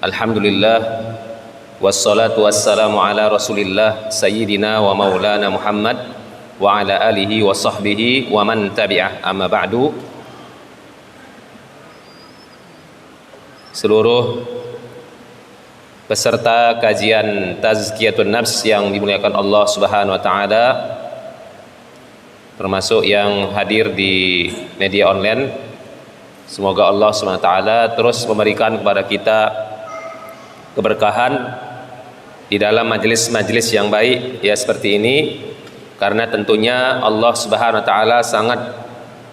Alhamdulillah, wassalatu wassalamu ala rasulillah sayyidina wa maulana Muhammad wa ala alihi wa sahbihi wa man tabi'ah, amma ba'du. Seluruh peserta kajian Tazkiyatun Nafs yang dimuliakan Allah Subhanahu wa taala, termasuk yang hadir di media online, semoga Allah Subhanahu wa taala terus memberikan kepada kita keberkahan di dalam majelis-majelis yang baik ya seperti ini, karena tentunya Allah Subhanahu wa taala sangat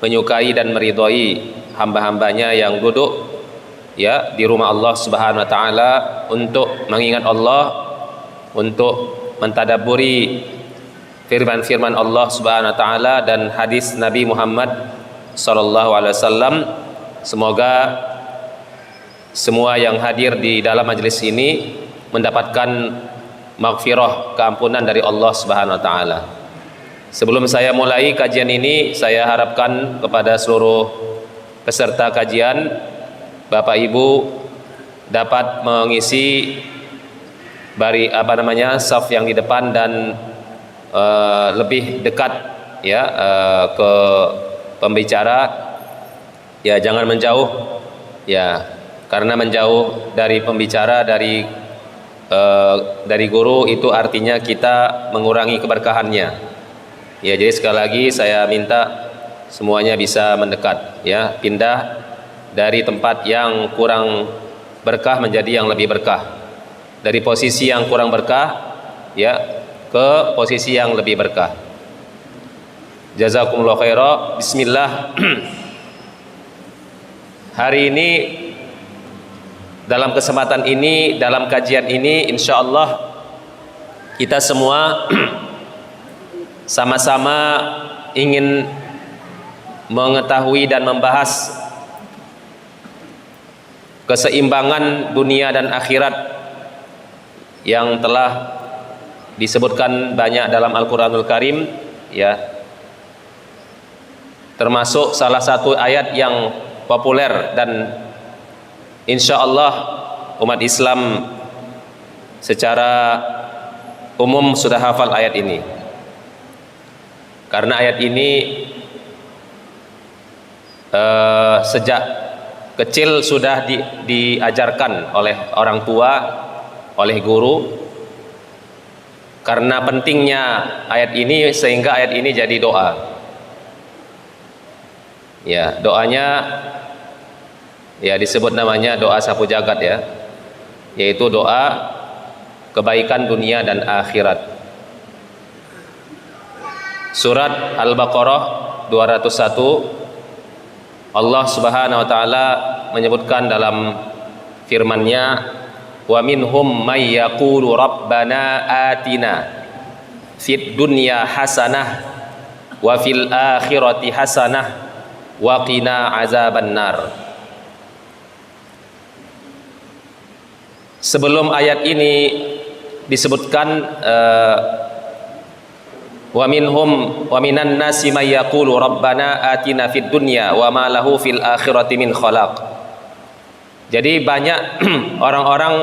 menyukai dan meridhai hamba-hambanya yang duduk ya di rumah Allah Subhanahu wa taala untuk mengingat Allah, untuk mentadabburi firman-firman Allah Subhanahu wa taala dan hadis Nabi Muhammad sallallahu alaihi wasallam. Semoga semua yang hadir di dalam majelis ini mendapatkan maghfirah, keampunan dari Allah Subhanahu wa taala. Sebelum saya mulai kajian ini, saya harapkan kepada seluruh peserta kajian, Bapak Ibu dapat mengisi saf yang di depan dan lebih dekat ya ke pembicara ya, jangan menjauh ya, karena menjauh dari pembicara, dari guru, itu artinya kita mengurangi keberkahannya ya. Jadi sekali lagi saya minta semuanya bisa mendekat ya, pindah dari tempat yang kurang berkah menjadi yang lebih berkah, dari posisi yang kurang berkah ya ke posisi yang lebih berkah. Jazakumullah khairan. Bismillah. Hari ini, dalam kesempatan ini, dalam kajian ini, insya Allah kita semua sama-sama ingin mengetahui dan membahas keseimbangan dunia dan akhirat yang telah disebutkan banyak dalam Al-Quranul Karim ya, termasuk salah satu ayat yang populer dan insya Allah umat Islam secara umum sudah hafal ayat ini, karena ayat ini sejak kecil sudah diajarkan oleh orang tua, oleh guru, karena pentingnya ayat ini sehingga ayat ini jadi doa ya. Doanya ya disebut namanya doa sapu jagat ya, yaitu doa kebaikan dunia dan akhirat. Surat Al-Baqarah 201, Allah Subhanahu wa taala menyebutkan dalam firman-Nya, wa minhum may yaqulu rabbana atina fid dunya hasanah wa fil akhirati hasanah wa qina azabannar. Sebelum ayat ini disebutkan wa minan nasi may yaqulu rabbana atina fid dunya wa ma lahu fil akhirati min khalaq. Jadi banyak orang-orang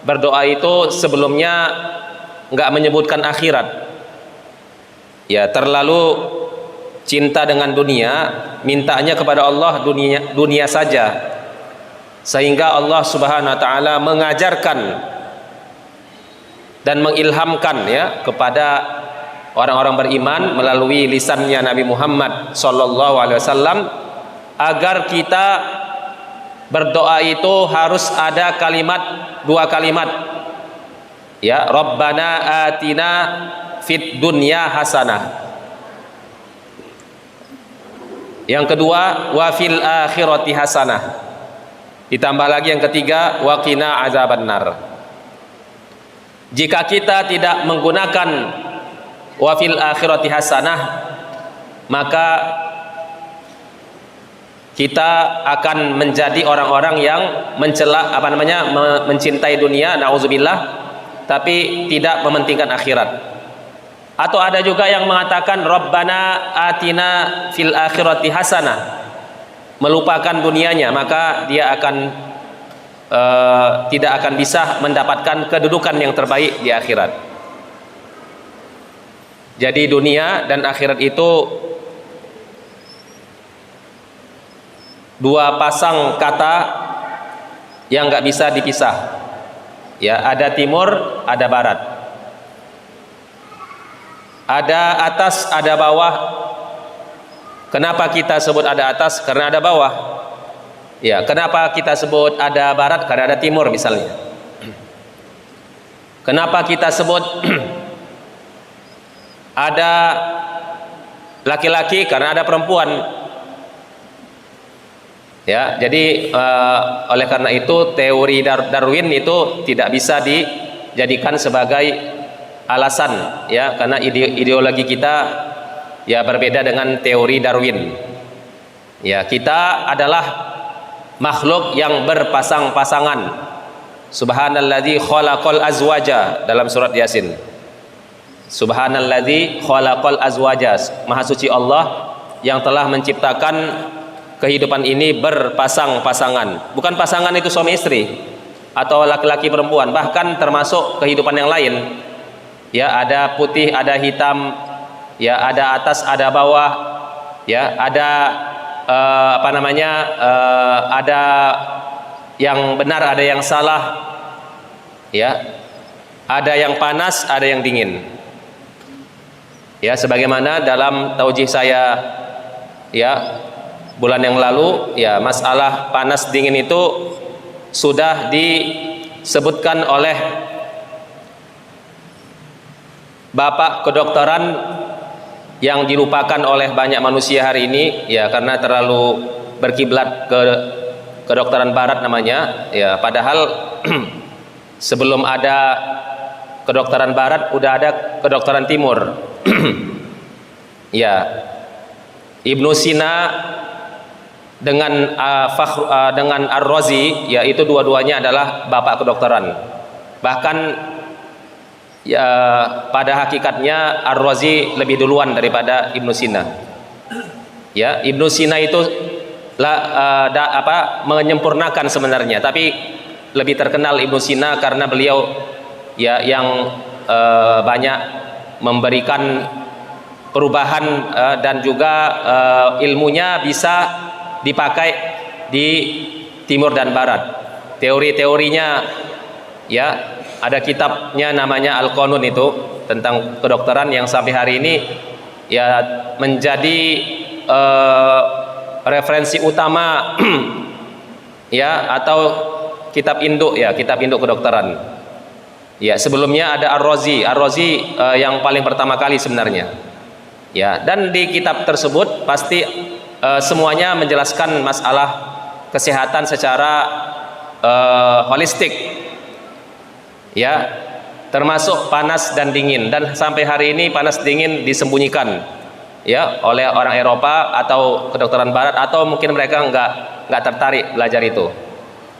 berdoa itu sebelumnya enggak menyebutkan akhirat ya, terlalu cinta dengan dunia, mintanya kepada Allah dunia saja, sehingga Allah Subhanahu wa taala mengajarkan dan mengilhamkan ya kepada orang-orang beriman melalui lisannya Nabi Muhammad sallallahu alaihi wasallam agar kita berdoa itu harus ada dua kalimat ya, Rabbana atina fid dunya hasanah, yang kedua wa fil akhirati hasanah, ditambah lagi yang ketiga wa qina azabannar. Jika kita tidak menggunakan wa fil akhirati hasanah, maka kita akan menjadi orang-orang yang mencintai dunia, nauzubillah, tapi tidak mementingkan akhirat. Atau ada juga yang mengatakan Rabbana atina fil akhirati hasanah, melupakan dunianya, maka dia akan tidak akan bisa mendapatkan kedudukan yang terbaik di akhirat. Jadi dunia dan akhirat itu dua pasang kata yang nggak bisa dipisah. Ya, ada timur, ada barat. Ada atas, ada bawah. Kenapa kita sebut ada atas? Karena ada bawah. Ya, kenapa kita sebut ada barat? Karena ada timur misalnya. Kenapa kita sebut ada laki-laki? Karena ada perempuan. Ya, jadi oleh karena itu teori Darwin itu tidak bisa dijadikan sebagai alasan, ya, karena ideologi kita ya berbeda dengan teori Darwin. Ya, kita adalah makhluk yang berpasang-pasangan. Subhanalladzi khalaqal azwaja dalam surat Yasin. Subhanalladzi khalaqal azwaja. Maha suci Allah yang telah menciptakan kehidupan ini berpasang-pasangan. Bukan pasangan itu suami istri atau laki-laki perempuan, bahkan termasuk kehidupan yang lain. Ya, ada putih, ada hitam, ya, ada atas, ada bawah, ya, ada ada yang benar, ada yang salah, ya, ada yang panas, ada yang dingin. Ya, sebagaimana dalam taujih saya, ya, bulan yang lalu, ya, masalah panas dingin itu sudah disebutkan oleh bapak kedokteran yang dilupakan oleh banyak manusia hari ini, ya, karena terlalu berkiblat ke kedokteran barat namanya, ya, padahal sebelum ada kedokteran barat udah ada kedokteran timur. Ya, Ibnu Sina dengan dengan Ar-Razi, yaitu dua-duanya adalah bapak kedokteran. Bahkan ya, pada hakikatnya Ar-Razi lebih duluan daripada Ibnu Sina. Ya, Ibnu Sina itu menyempurnakan sebenarnya, tapi lebih terkenal Ibnu Sina karena beliau, ya, yang banyak memberikan perubahan dan juga ilmunya bisa dipakai di timur dan barat. Teori-teorinya, ya, ada kitabnya namanya Al-Qanun itu tentang kedokteran yang sampai hari ini ya menjadi referensi utama ya, atau kitab induk, ya, kitab induk kedokteran. Ya, sebelumnya ada Ar-Razi yang paling pertama kali sebenarnya. Ya, dan di kitab tersebut pasti semuanya menjelaskan masalah kesehatan secara holistik, ya, termasuk panas dan dingin. Dan sampai hari ini panas dingin disembunyikan, ya, oleh orang Eropa atau kedokteran Barat, atau mungkin mereka nggak tertarik belajar itu.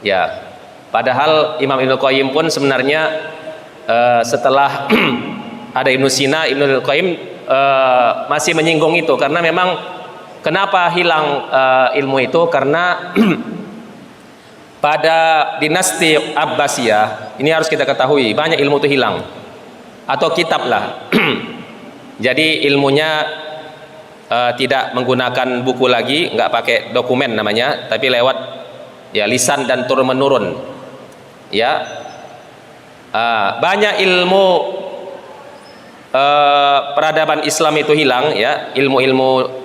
Ya, padahal Imam Ibnu Qayyim pun sebenarnya setelah ada Ibnu Sina, Ibnu Qayyim masih menyinggung itu, karena memang kenapa hilang ilmu itu? Karena pada dinasti Abbasiyah ini harus kita ketahui banyak ilmu itu hilang, atau kitab lah. Jadi ilmunya tidak menggunakan buku lagi, nggak pakai dokumen namanya, tapi lewat, ya, lisan dan turun menurun. Ya, banyak ilmu peradaban Islam itu hilang, ya, ilmu-ilmu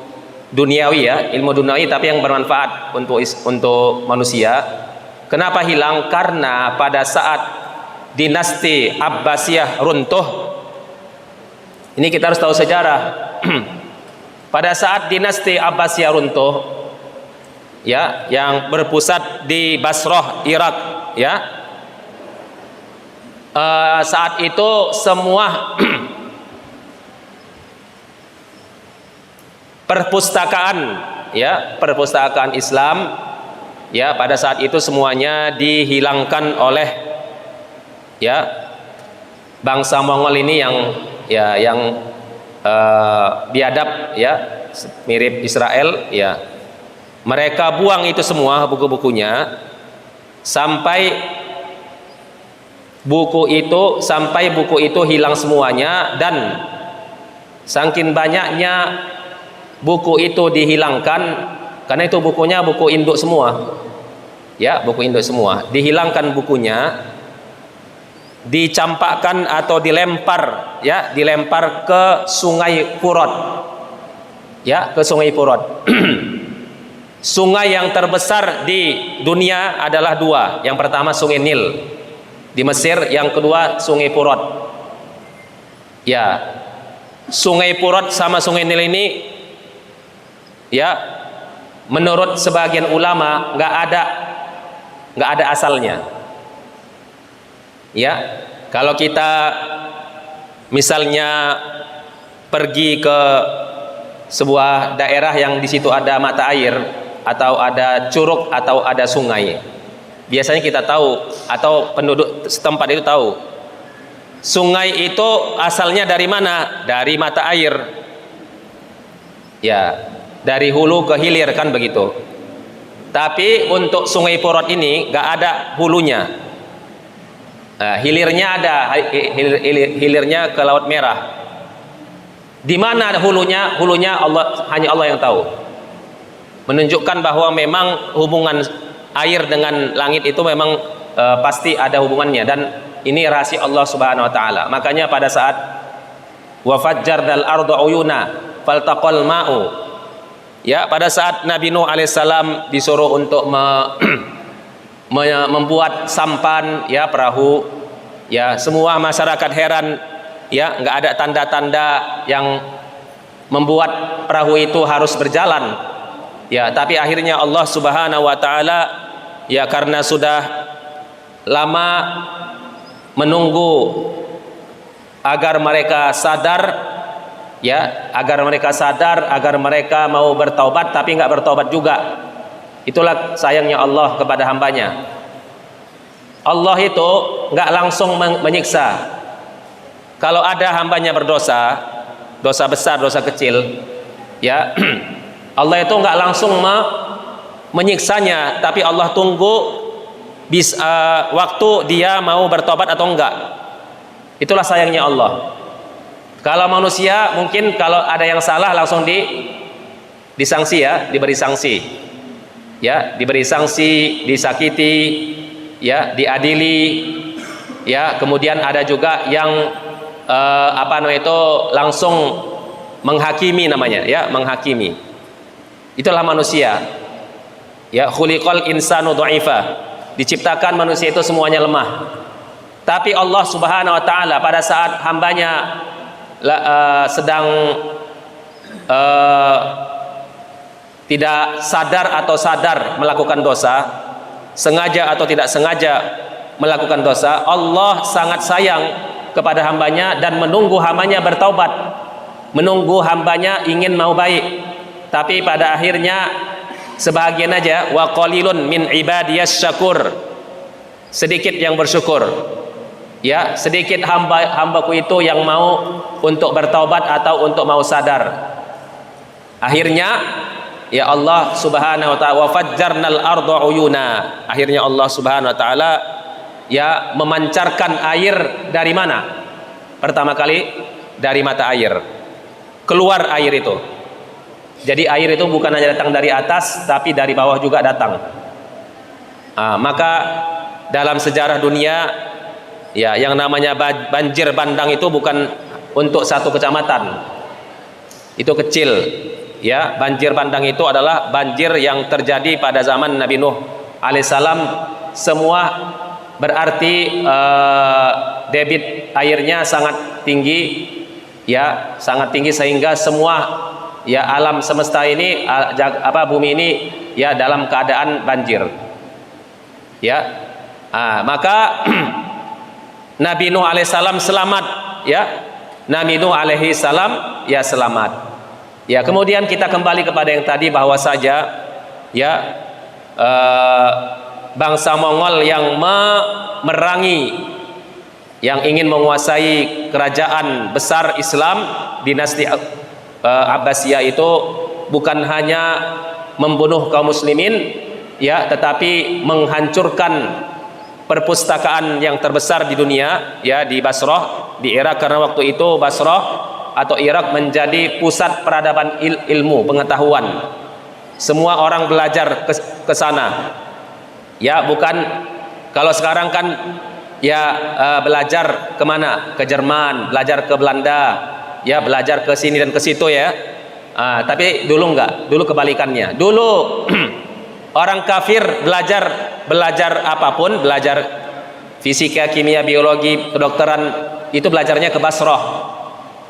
duniawi, ya, ilmu duniawi tapi yang bermanfaat untuk manusia. Kenapa hilang? Karena pada saat dinasti Abbasiyah runtuh, ini kita harus tahu sejarah. Pada saat dinasti Abbasiyah runtuh, ya, yang berpusat di Basrah, Irak, ya, saat itu semua perpustakaan, ya, perpustakaan Islam, ya, pada saat itu semuanya dihilangkan oleh, ya, bangsa Mongol ini yang, ya, yang biadab, ya, mirip Israel, ya. Mereka buang itu semua buku-bukunya, sampai buku itu hilang semuanya, dan saking banyaknya buku itu dihilangkan, karena itu bukunya buku induk semua, ya, buku induk semua, dihilangkan bukunya, dicampakkan atau dilempar, ya, dilempar ke Sungai Furot, ya, ke Sungai Furot. Sungai yang terbesar di dunia adalah dua. Yang pertama Sungai Nil di Mesir, yang kedua Sungai Furot. Ya, Sungai Furot sama Sungai Nil ini, ya, menurut sebagian ulama nggak ada asalnya. Ya, kalau kita misalnya pergi ke sebuah daerah yang di situ ada mata air atau ada curug atau ada sungai, biasanya kita tahu atau penduduk setempat itu tahu sungai itu asalnya dari mana? Dari mata air, ya, dari hulu ke hilir, kan begitu. Tapi untuk Sungai Furot ini nggak ada hulunya. Nah, hilirnya ada, hilirnya ke Laut Merah. Di mana hulunya? Hulunya hanya Allah yang tahu. Menunjukkan bahwa memang hubungan air dengan langit itu memang pasti ada hubungannya, dan ini rahasia Allah Subhanahu wa taala. Makanya pada saat wa fajjarnal arda uyuna faltaqal ma'u, ya, pada saat Nabi Nuh alaihissalam disuruh untuk membuat sampan, ya, perahu, ya, semua masyarakat heran, ya, nggak ada tanda-tanda yang membuat perahu itu harus berjalan, ya, tapi akhirnya Allah Subhanahu wa taala, ya, karena sudah lama menunggu agar mereka sadar, ya, agar mereka mau bertaubat tapi nggak bertaubat juga. Itulah sayangnya Allah kepada hambanya. Allah itu nggak langsung menyiksa. Kalau ada hambanya berdosa, dosa besar, dosa kecil, ya, Allah itu nggak langsung menyiksanya, tapi Allah tunggu waktu dia mau bertobat atau enggak. Itulah sayangnya Allah. Kalau manusia mungkin kalau ada yang salah langsung disanksi, ya, diberi sanksi, ya, diberi sanksi, disakiti, ya, diadili, ya, kemudian ada juga yang langsung menghakimi namanya, ya, menghakimi. Itulah manusia, ya, khuliqal insanu dha'ifa, diciptakan manusia itu semuanya lemah. Tapi Allah Subhanahu wa taala pada saat hambanya sedang tidak sadar atau sadar melakukan dosa, sengaja atau tidak sengaja melakukan dosa, Allah sangat sayang kepada hambanya dan menunggu hambanya bertaubat, menunggu hambanya ingin mau baik. Tapi pada akhirnya sebahagian aja, wa qalilun min ibadiyas syakur, sedikit yang bersyukur, ya, sedikit hambaku itu yang mau untuk bertaubat atau untuk mau sadar. Akhirnya, ya, Allah Subhanahu wa taala, wa fajjarnal arda uyuna, akhirnya Allah Subhanahu wa taala, ya, memancarkan air dari mana? Pertama kali dari mata air. Keluar air itu. Jadi air itu bukan hanya datang dari atas, tapi dari bawah juga datang. Maka dalam sejarah dunia, ya, yang namanya banjir bandang itu bukan untuk satu kecamatan. Itu kecil, ya. Banjir bandang itu adalah banjir yang terjadi pada zaman Nabi Nuh alaihissalam. Semua berarti debit airnya sangat tinggi, ya, sangat tinggi sehingga semua, ya, alam semesta ini, bumi ini, ya, dalam keadaan banjir, ya. Maka Nabi Nuh alaihissalam selamat, ya, Nabi Nuh alaihissalam, ya, selamat, ya. Kemudian kita kembali kepada yang tadi, bahwa saja, ya, bangsa Mongol yang memerangi, yang ingin menguasai kerajaan besar Islam, dinasti Abbasiyah itu bukan hanya membunuh kaum muslimin, ya, tetapi menghancurkan perpustakaan yang terbesar di dunia, ya, di Basrah, di Irak, karena waktu itu Basrah atau Irak menjadi pusat peradaban ilmu pengetahuan. Semua orang belajar ke sana, ya, bukan kalau sekarang kan ya belajar kemana, ke Jerman, belajar ke Belanda, ya, belajar ke sini dan ke situ, ya. Tapi dulu enggak, dulu kebalikannya. Dulu orang kafir belajar apapun, belajar fisika, kimia, biologi, kedokteran, itu belajarnya ke Basrah,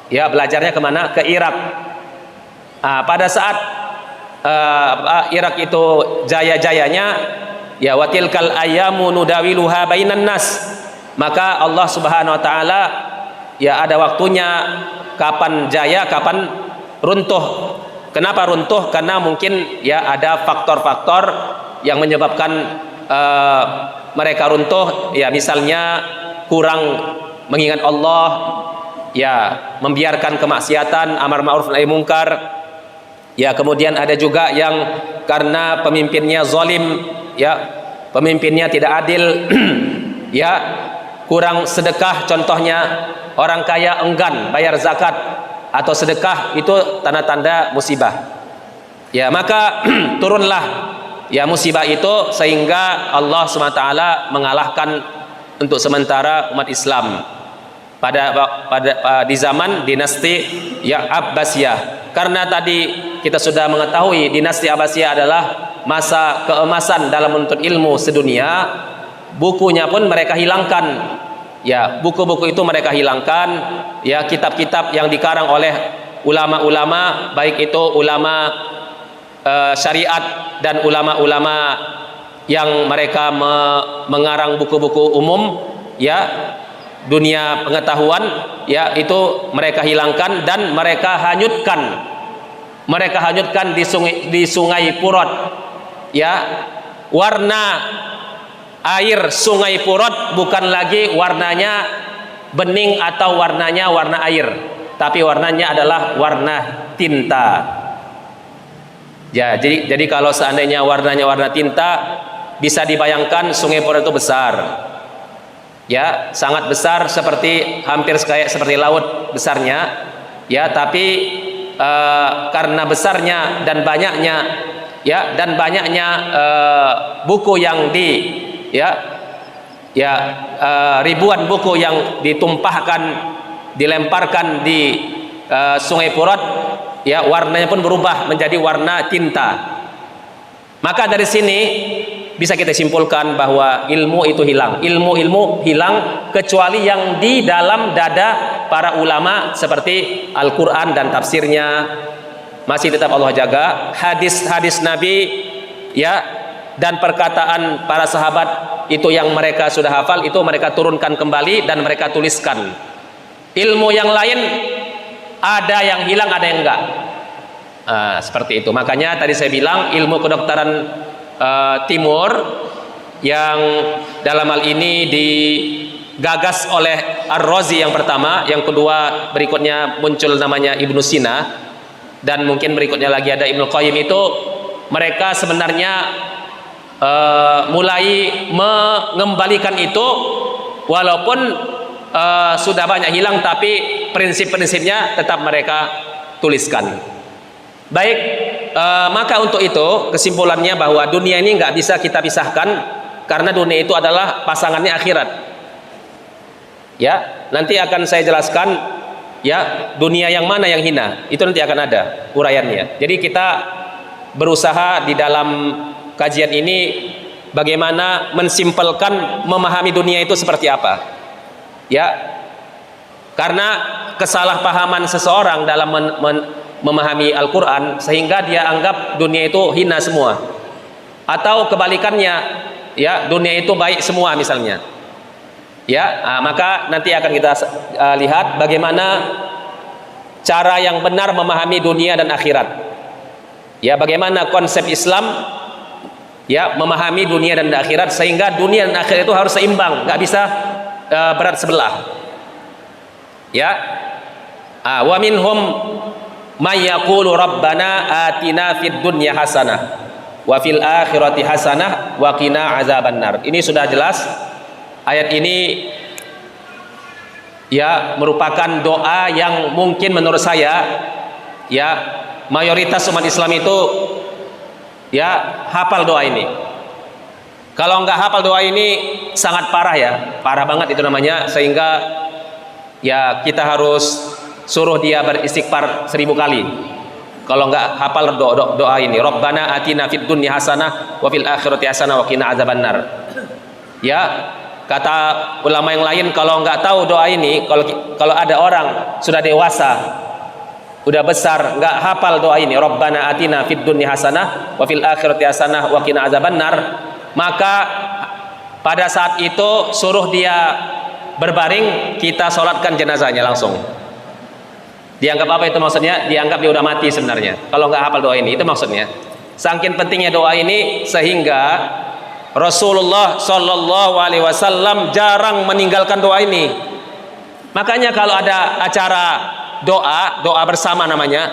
ya, belajarnya kemana, ke Irak. Pada saat Irak itu jaya-jayanya, ya, watilkal ayyamu nudawiluha bainan nas, maka Allah Subhanahu wa taala, ya, ada waktunya kapan jaya, kapan runtuh. Kenapa runtuh? Karena mungkin, ya, ada faktor-faktor yang menyebabkan mereka runtuh, ya, misalnya kurang mengingat Allah, ya, membiarkan kemaksiatan, amar ma'ruf nahi mungkar, ya, kemudian ada juga yang karena pemimpinnya zalim, ya, pemimpinnya tidak adil, ya, kurang sedekah, contohnya orang kaya enggan bayar zakat atau sedekah, itu tanda-tanda musibah, ya, maka turunlah, ya, musibah itu, sehingga Allah SWT mengalahkan untuk sementara umat Islam di zaman dinasti, ya, Abbasiyah. Karena tadi kita sudah mengetahui dinasti Abbasiyah adalah masa keemasan dalam menuntut ilmu sedunia. Bukunya pun mereka hilangkan, ya, buku-buku itu mereka hilangkan, ya, kitab-kitab yang dikarang oleh ulama-ulama, baik itu ulama syariat dan ulama-ulama yang mereka mengarang buku-buku umum, ya, dunia pengetahuan, ya, itu mereka hilangkan dan mereka hanyutkan di sungai Furat, ya. Warna air sungai Furat bukan lagi warnanya bening atau warnanya warna air, tapi warnanya adalah warna tinta. Ya, jadi kalau seandainya warnanya warna tinta, bisa dibayangkan sungai Furat itu besar, ya, sangat besar, hampir kayak seperti laut besarnya, ya, tapi karena besarnya dan banyaknya, ya, buku yang ribuan buku yang ditumpahkan, dilemparkan di sungai Furat, ya, warnanya pun berubah menjadi warna tinta. Maka dari sini bisa kita simpulkan bahwa ilmu itu hilang. Ilmu hilang kecuali yang di dalam dada para ulama, seperti Al-Quran dan tafsirnya masih tetap Allah jaga. Hadis-hadis Nabi, ya, dan perkataan para sahabat itu yang mereka sudah hafal, itu mereka turunkan kembali dan mereka tuliskan. Ilmu yang lain ada yang hilang, ada yang enggak. Seperti itu. Makanya tadi saya bilang ilmu kedokteran timur yang dalam hal ini digagas oleh Ar-Razi yang pertama, yang kedua berikutnya muncul namanya Ibnu Sina, dan mungkin berikutnya lagi ada Ibnu Qayyim, itu mereka sebenarnya mulai mengembalikan itu, walaupun sudah banyak hilang, tapi prinsip-prinsipnya tetap mereka tuliskan. Baik, maka untuk itu kesimpulannya bahwa dunia ini nggak bisa kita pisahkan, karena dunia itu adalah pasangannya akhirat. Ya, nanti akan saya jelaskan, ya, dunia yang mana yang hina, itu nanti akan ada uraiannya. Jadi kita berusaha di dalam kajian ini bagaimana mensimpelkan memahami dunia itu seperti apa, ya, karena kesalahpahaman seseorang dalam memahami Al-Quran sehingga dia anggap dunia itu hina semua, atau kebalikannya, ya, dunia itu baik semua misalnya, ya. Maka nanti akan kita lihat bagaimana cara yang benar memahami dunia dan akhirat, ya, bagaimana konsep Islam, ya, memahami dunia dan akhirat, sehingga dunia dan akhirat itu harus seimbang, nggak bisa berat sebelah, ya. Wa minhum may yaqulu rabbana atina fid dunya hasanah wa fil akhirati hasanah wa qina azabannar. Ini sudah jelas. Ayat ini ya merupakan doa yang mungkin menurut saya ya mayoritas umat Islam itu ya hafal doa ini. Kalau nggak hafal doa ini sangat parah ya, parah banget itu namanya, sehingga ya kita harus suruh dia beristighfar 1000 kali kalau nggak hafal doa ini. Rabbana atina fid dunya hasanah wa fil akhirati hasanah wa qina azabannar. Ya, kata ulama yang lain kalau nggak tahu doa ini, kalau ada orang sudah dewasa, udah besar nggak hafal doa ini, Rabbana atina fid dunya hasanah wa fil akhirati hasanah wa qina azabannar, maka pada saat itu suruh dia berbaring, kita sholatkan jenazahnya langsung. Dianggap apa itu maksudnya? Dianggap dia udah mati sebenarnya kalau nggak hafal doa ini. Itu maksudnya. Saking pentingnya doa ini sehingga Rasulullah Shallallahu Alaihi Wasallam jarang meninggalkan doa ini. Makanya kalau ada acara doa bersama namanya,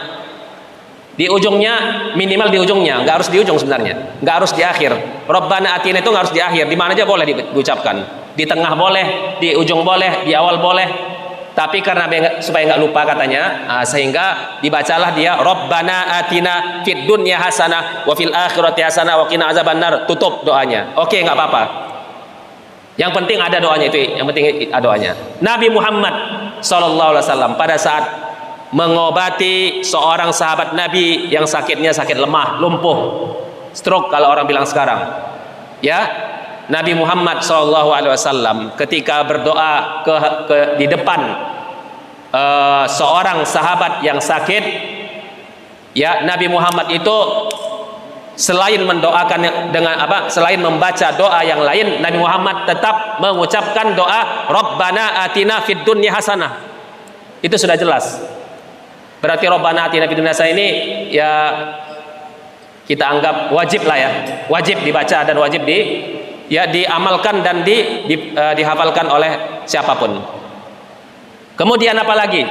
di ujungnya, minimal di ujungnya, nggak harus di ujung sebenarnya, nggak harus di akhir. Rabbana atina itu nggak harus di akhir, di mana aja boleh diucapkan, di tengah boleh, di ujung boleh, di awal boleh. Tapi karena supaya nggak lupa katanya, sehingga dibacalah dia Rabbana atina fid dunya hasanah wa fil akhirati hasanah wa qina azabannar. Tutup doanya. Oke, nggak apa-apa. Yang penting ada doanya itu. Yang penting ada doanya. Nabi Muhammad sallallahu alaihi wasallam pada saat mengobati seorang sahabat Nabi yang sakitnya sakit lemah, lumpuh, stroke kalau orang bilang sekarang. Ya, Nabi Muhammad SAW ketika berdoa di depan seorang sahabat yang sakit, ya Nabi Muhammad itu selain mendoakan dengan apa? Selain membaca doa yang lain, Nabi Muhammad tetap mengucapkan doa Rabbana atina fid dunya hasanah. Itu sudah jelas. Berarti Rabbana atina fid dunya hasanah ini ya kita anggap wajib lah ya, wajib dibaca dan wajib diamalkan dan dihafalkan oleh siapapun. Kemudian apa lagi?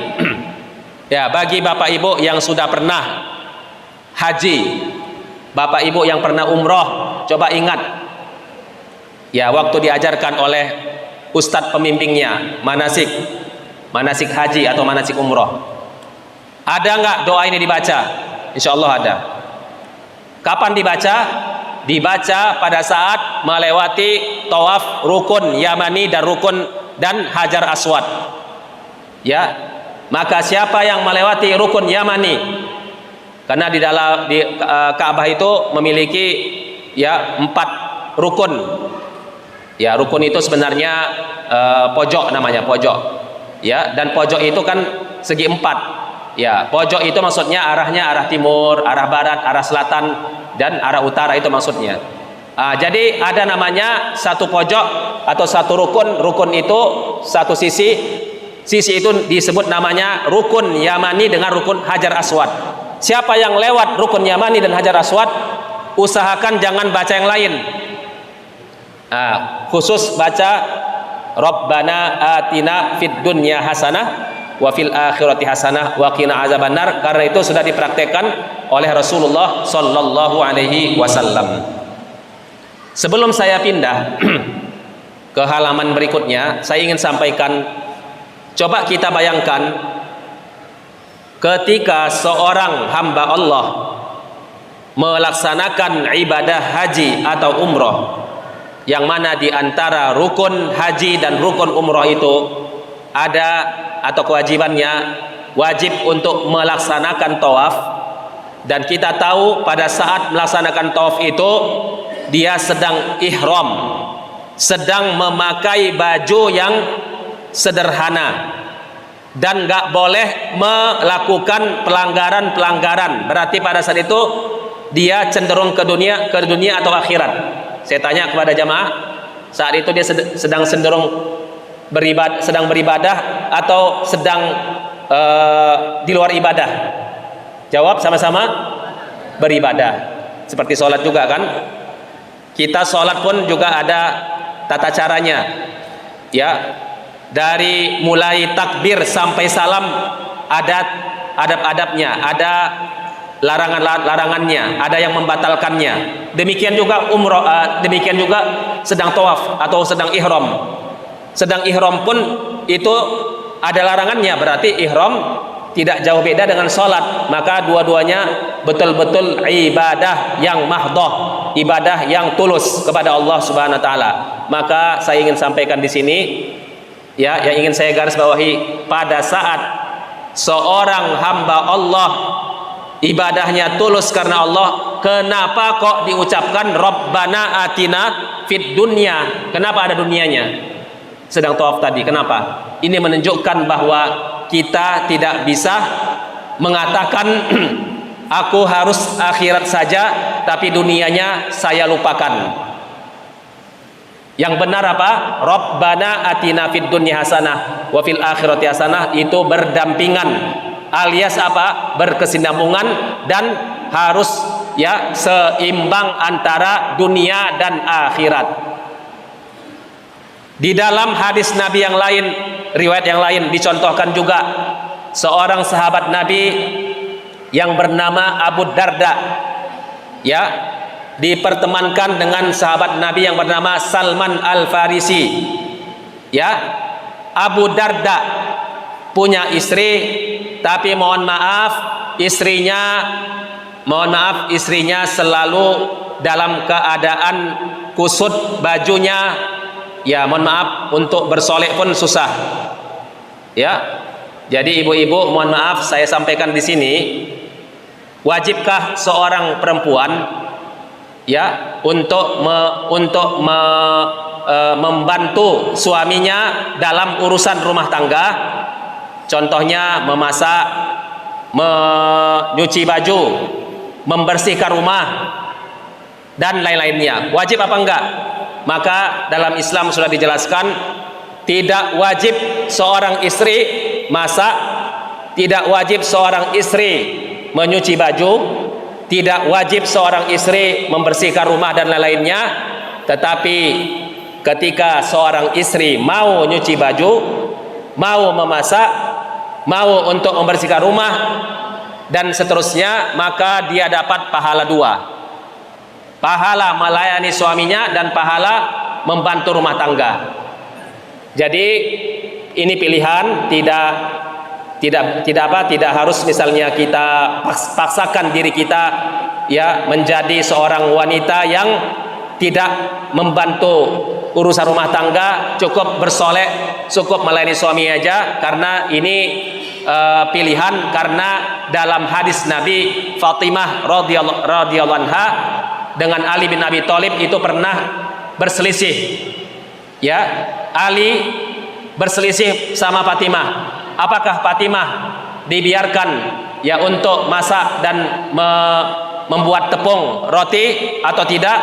Ya, bagi Bapak Ibu yang sudah pernah haji, Bapak Ibu yang pernah umroh, coba ingat ya waktu diajarkan oleh ustadz pembimbingnya manasik haji atau manasik umroh. Ada nggak doa ini dibaca? Insya Allah ada. Kapan dibaca? Dibaca pada saat melewati tawaf rukun Yamani dan Hajar Aswad. Ya, maka siapa yang melewati rukun Yamani, karena di Ka'bah itu memiliki ya 4 rukun. Ya, rukun itu sebenarnya pojok namanya, pojok. Ya, dan pojok itu kan segi 4. Ya, pojok itu maksudnya arahnya arah timur, arah barat, arah selatan, dan arah utara itu maksudnya. Jadi ada namanya satu pojok atau satu rukun. Rukun itu satu sisi itu disebut namanya rukun Yamani dengan rukun Hajar Aswad. Siapa yang lewat rukun Yamani dan Hajar Aswad, usahakan jangan baca yang lain. Khusus baca Rabbana atina fid dunya hasanah wa fil akhirati hasanah wa qina azabannar, karena itu sudah dipraktekkan oleh Rasulullah sallallahu alaihi wasallam. Sebelum saya pindah ke halaman berikutnya, saya ingin sampaikan, coba kita bayangkan ketika seorang hamba Allah melaksanakan ibadah haji atau umroh, yang mana di antara rukun haji dan rukun umroh itu ada atau kewajibannya wajib untuk melaksanakan tawaf, dan kita tahu pada saat melaksanakan tawaf itu dia sedang ihram, sedang memakai baju yang sederhana dan nggak boleh melakukan pelanggaran. Berarti pada saat itu dia cenderung ke dunia atau akhirat. Saya tanya kepada jamaah, saat itu dia sedang beribadah atau sedang di luar ibadah? Jawab sama-sama, beribadah. Seperti sholat juga kan, kita sholat pun juga ada tata caranya ya, dari mulai takbir sampai salam ada adab-adabnya, ada larangannya, ada yang membatalkannya. Demikian juga umroh, demikian juga sedang tawaf atau sedang ihram. Sedang ihram pun itu ada larangannya, berarti ihram tidak jauh beda dengan sholat. Maka dua-duanya betul-betul ibadah yang mahdoh, ibadah yang tulus kepada Allah Subhanahu Wa Taala. Maka saya ingin sampaikan di sini, ya, yang ingin saya garis bawahi, pada saat seorang hamba Allah ibadahnya tulus karena Allah, kenapa kok diucapkan Rabbana atina fid dunya? Kenapa ada dunianya? Sedang tawaf tadi, kenapa? Ini menunjukkan bahwa kita tidak bisa mengatakan aku harus akhirat saja tapi dunianya saya lupakan. Yang benar apa? Rabbana atina fid dunya hasanah wa fil akhirati hasanah, itu berdampingan, alias apa? Berkesinambungan dan harus, ya, seimbang antara dunia dan akhirat. Di dalam hadis Nabi yang lain, riwayat yang lain, dicontohkan juga seorang sahabat Nabi yang bernama Abu Darda, ya, dipertemankan dengan sahabat Nabi yang bernama Salman Al-Farisi. Ya, Abu Darda punya istri, tapi mohon maaf istrinya selalu dalam keadaan kusut bajunya. Ya, mohon maaf, untuk bersolek pun susah. Ya, jadi ibu-ibu, mohon maaf saya sampaikan di sini, wajibkah seorang perempuan, ya, untuk membantu suaminya dalam urusan rumah tangga? Contohnya memasak, menyuci baju, membersihkan rumah, dan lain-lainnya. Wajib apa enggak? Maka dalam Islam sudah dijelaskan, tidak wajib seorang istri masak, tidak wajib seorang istri menyuci baju, tidak wajib seorang istri membersihkan rumah dan lain-lainnya. Tetapi ketika seorang istri mau nyuci baju, mau memasak, mau untuk membersihkan rumah dan seterusnya, maka dia dapat pahala dua: pahala melayani suaminya dan pahala membantu rumah tangga. Jadi ini pilihan, tidak harus misalnya kita paksakan diri kita, ya, menjadi seorang wanita yang tidak membantu urusan rumah tangga, cukup bersolek, cukup melayani suami aja. Karena ini pilihan, karena dalam hadis Nabi, Fatimah radhiyallahu anha dengan Ali bin Abi Thalib itu pernah berselisih. Ya, Ali berselisih sama Fatimah. Apakah Fatimah dibiarkan, ya, untuk masak dan membuat tepung roti atau tidak?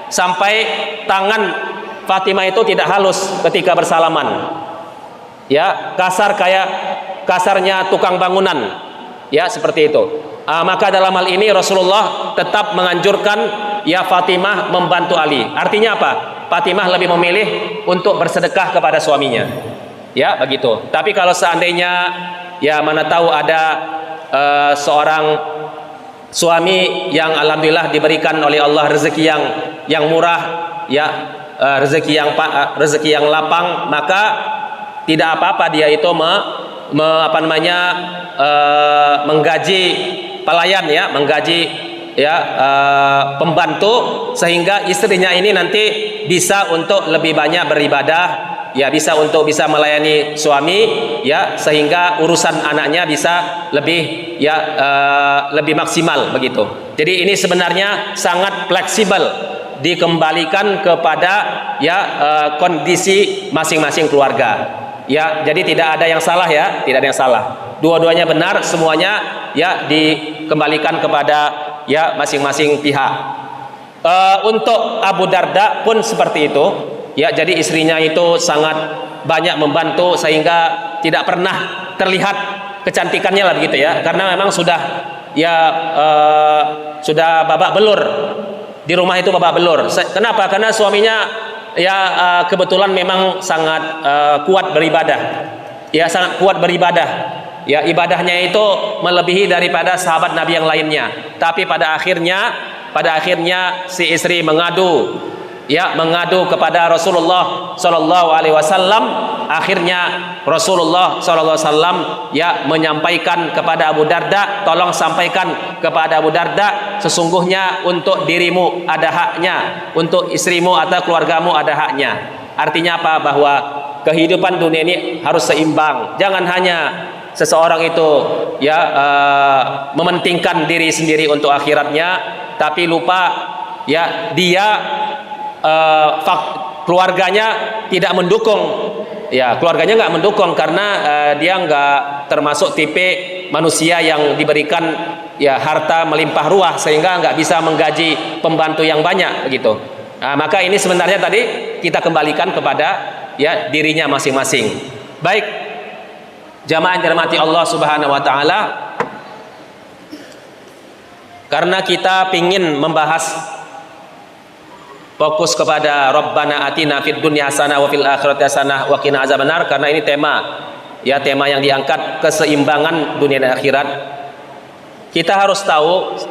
Sampai tangan Fatimah itu tidak halus ketika bersalaman. Ya, kasar kayak kasarnya tukang bangunan. Ya, seperti itu. Maka dalam hal ini Rasulullah tetap menganjurkan, ya, Fatimah membantu Ali. Artinya apa? Fatimah lebih memilih untuk bersedekah kepada suaminya. Ya, begitu. Tapi kalau seandainya, ya, mana tahu ada seorang suami yang alhamdulillah diberikan oleh Allah rezeki yang murah, ya, rezeki yang lapang, maka tidak apa-apa dia itu menggaji pelayan, ya, menggaji, ya, pembantu, sehingga istrinya ini nanti bisa untuk lebih banyak beribadah, ya, bisa melayani suami, ya, sehingga urusan anaknya bisa lebih, ya, lebih maksimal begitu. Jadi ini sebenarnya sangat fleksibel, dikembalikan kepada, ya, kondisi masing-masing keluarga. Ya, jadi tidak ada yang salah, ya, tidak ada yang salah. Dua-duanya benar, semuanya, ya, dikembalikan kepada, ya, masing-masing pihak. Untuk Abu Darda pun seperti itu, ya, jadi istrinya itu sangat banyak membantu sehingga tidak pernah terlihat kecantikannya lah begitu, ya, karena memang sudah, ya, sudah babak belur di rumah itu, babak belur. Kenapa? Karena suaminya, ya, kebetulan memang sangat kuat beribadah, ya, sangat kuat beribadah. ya ibadahnya itu melebihi daripada sahabat Nabi yang lainnya. Tapi pada akhirnya si istri mengadu kepada Rasulullah Shallallahu Alaihi Wasallam. Akhirnya Rasulullah Shallallahu Alaihi Wasallam menyampaikan kepada Abu Darda, tolong sampaikan kepada Abu Darda, sesungguhnya untuk dirimu ada haknya, untuk istrimu atau keluargamu ada haknya. Artinya apa? Bahwa kehidupan dunia ini harus seimbang. Jangan hanya seseorang itu mementingkan diri sendiri untuk akhiratnya, tapi lupa dia keluarganya tidak mendukung. Keluarganya nggak mendukung karena dia nggak termasuk tipe manusia yang diberikan harta melimpah ruah sehingga nggak bisa menggaji pembantu yang banyak begitu. Maka ini sebenarnya tadi kita kembalikan kepada dirinya masing-masing. Baik, jamaah yang dirahmati Allah Subhanahu wa taala, karena kita ingin membahas fokus kepada Rabbana atina fid dunya hasanah wa fil akhirati hasanah wa qina azabannar, karena ini tema yang diangkat, keseimbangan dunia dan akhirat. Kita harus tahu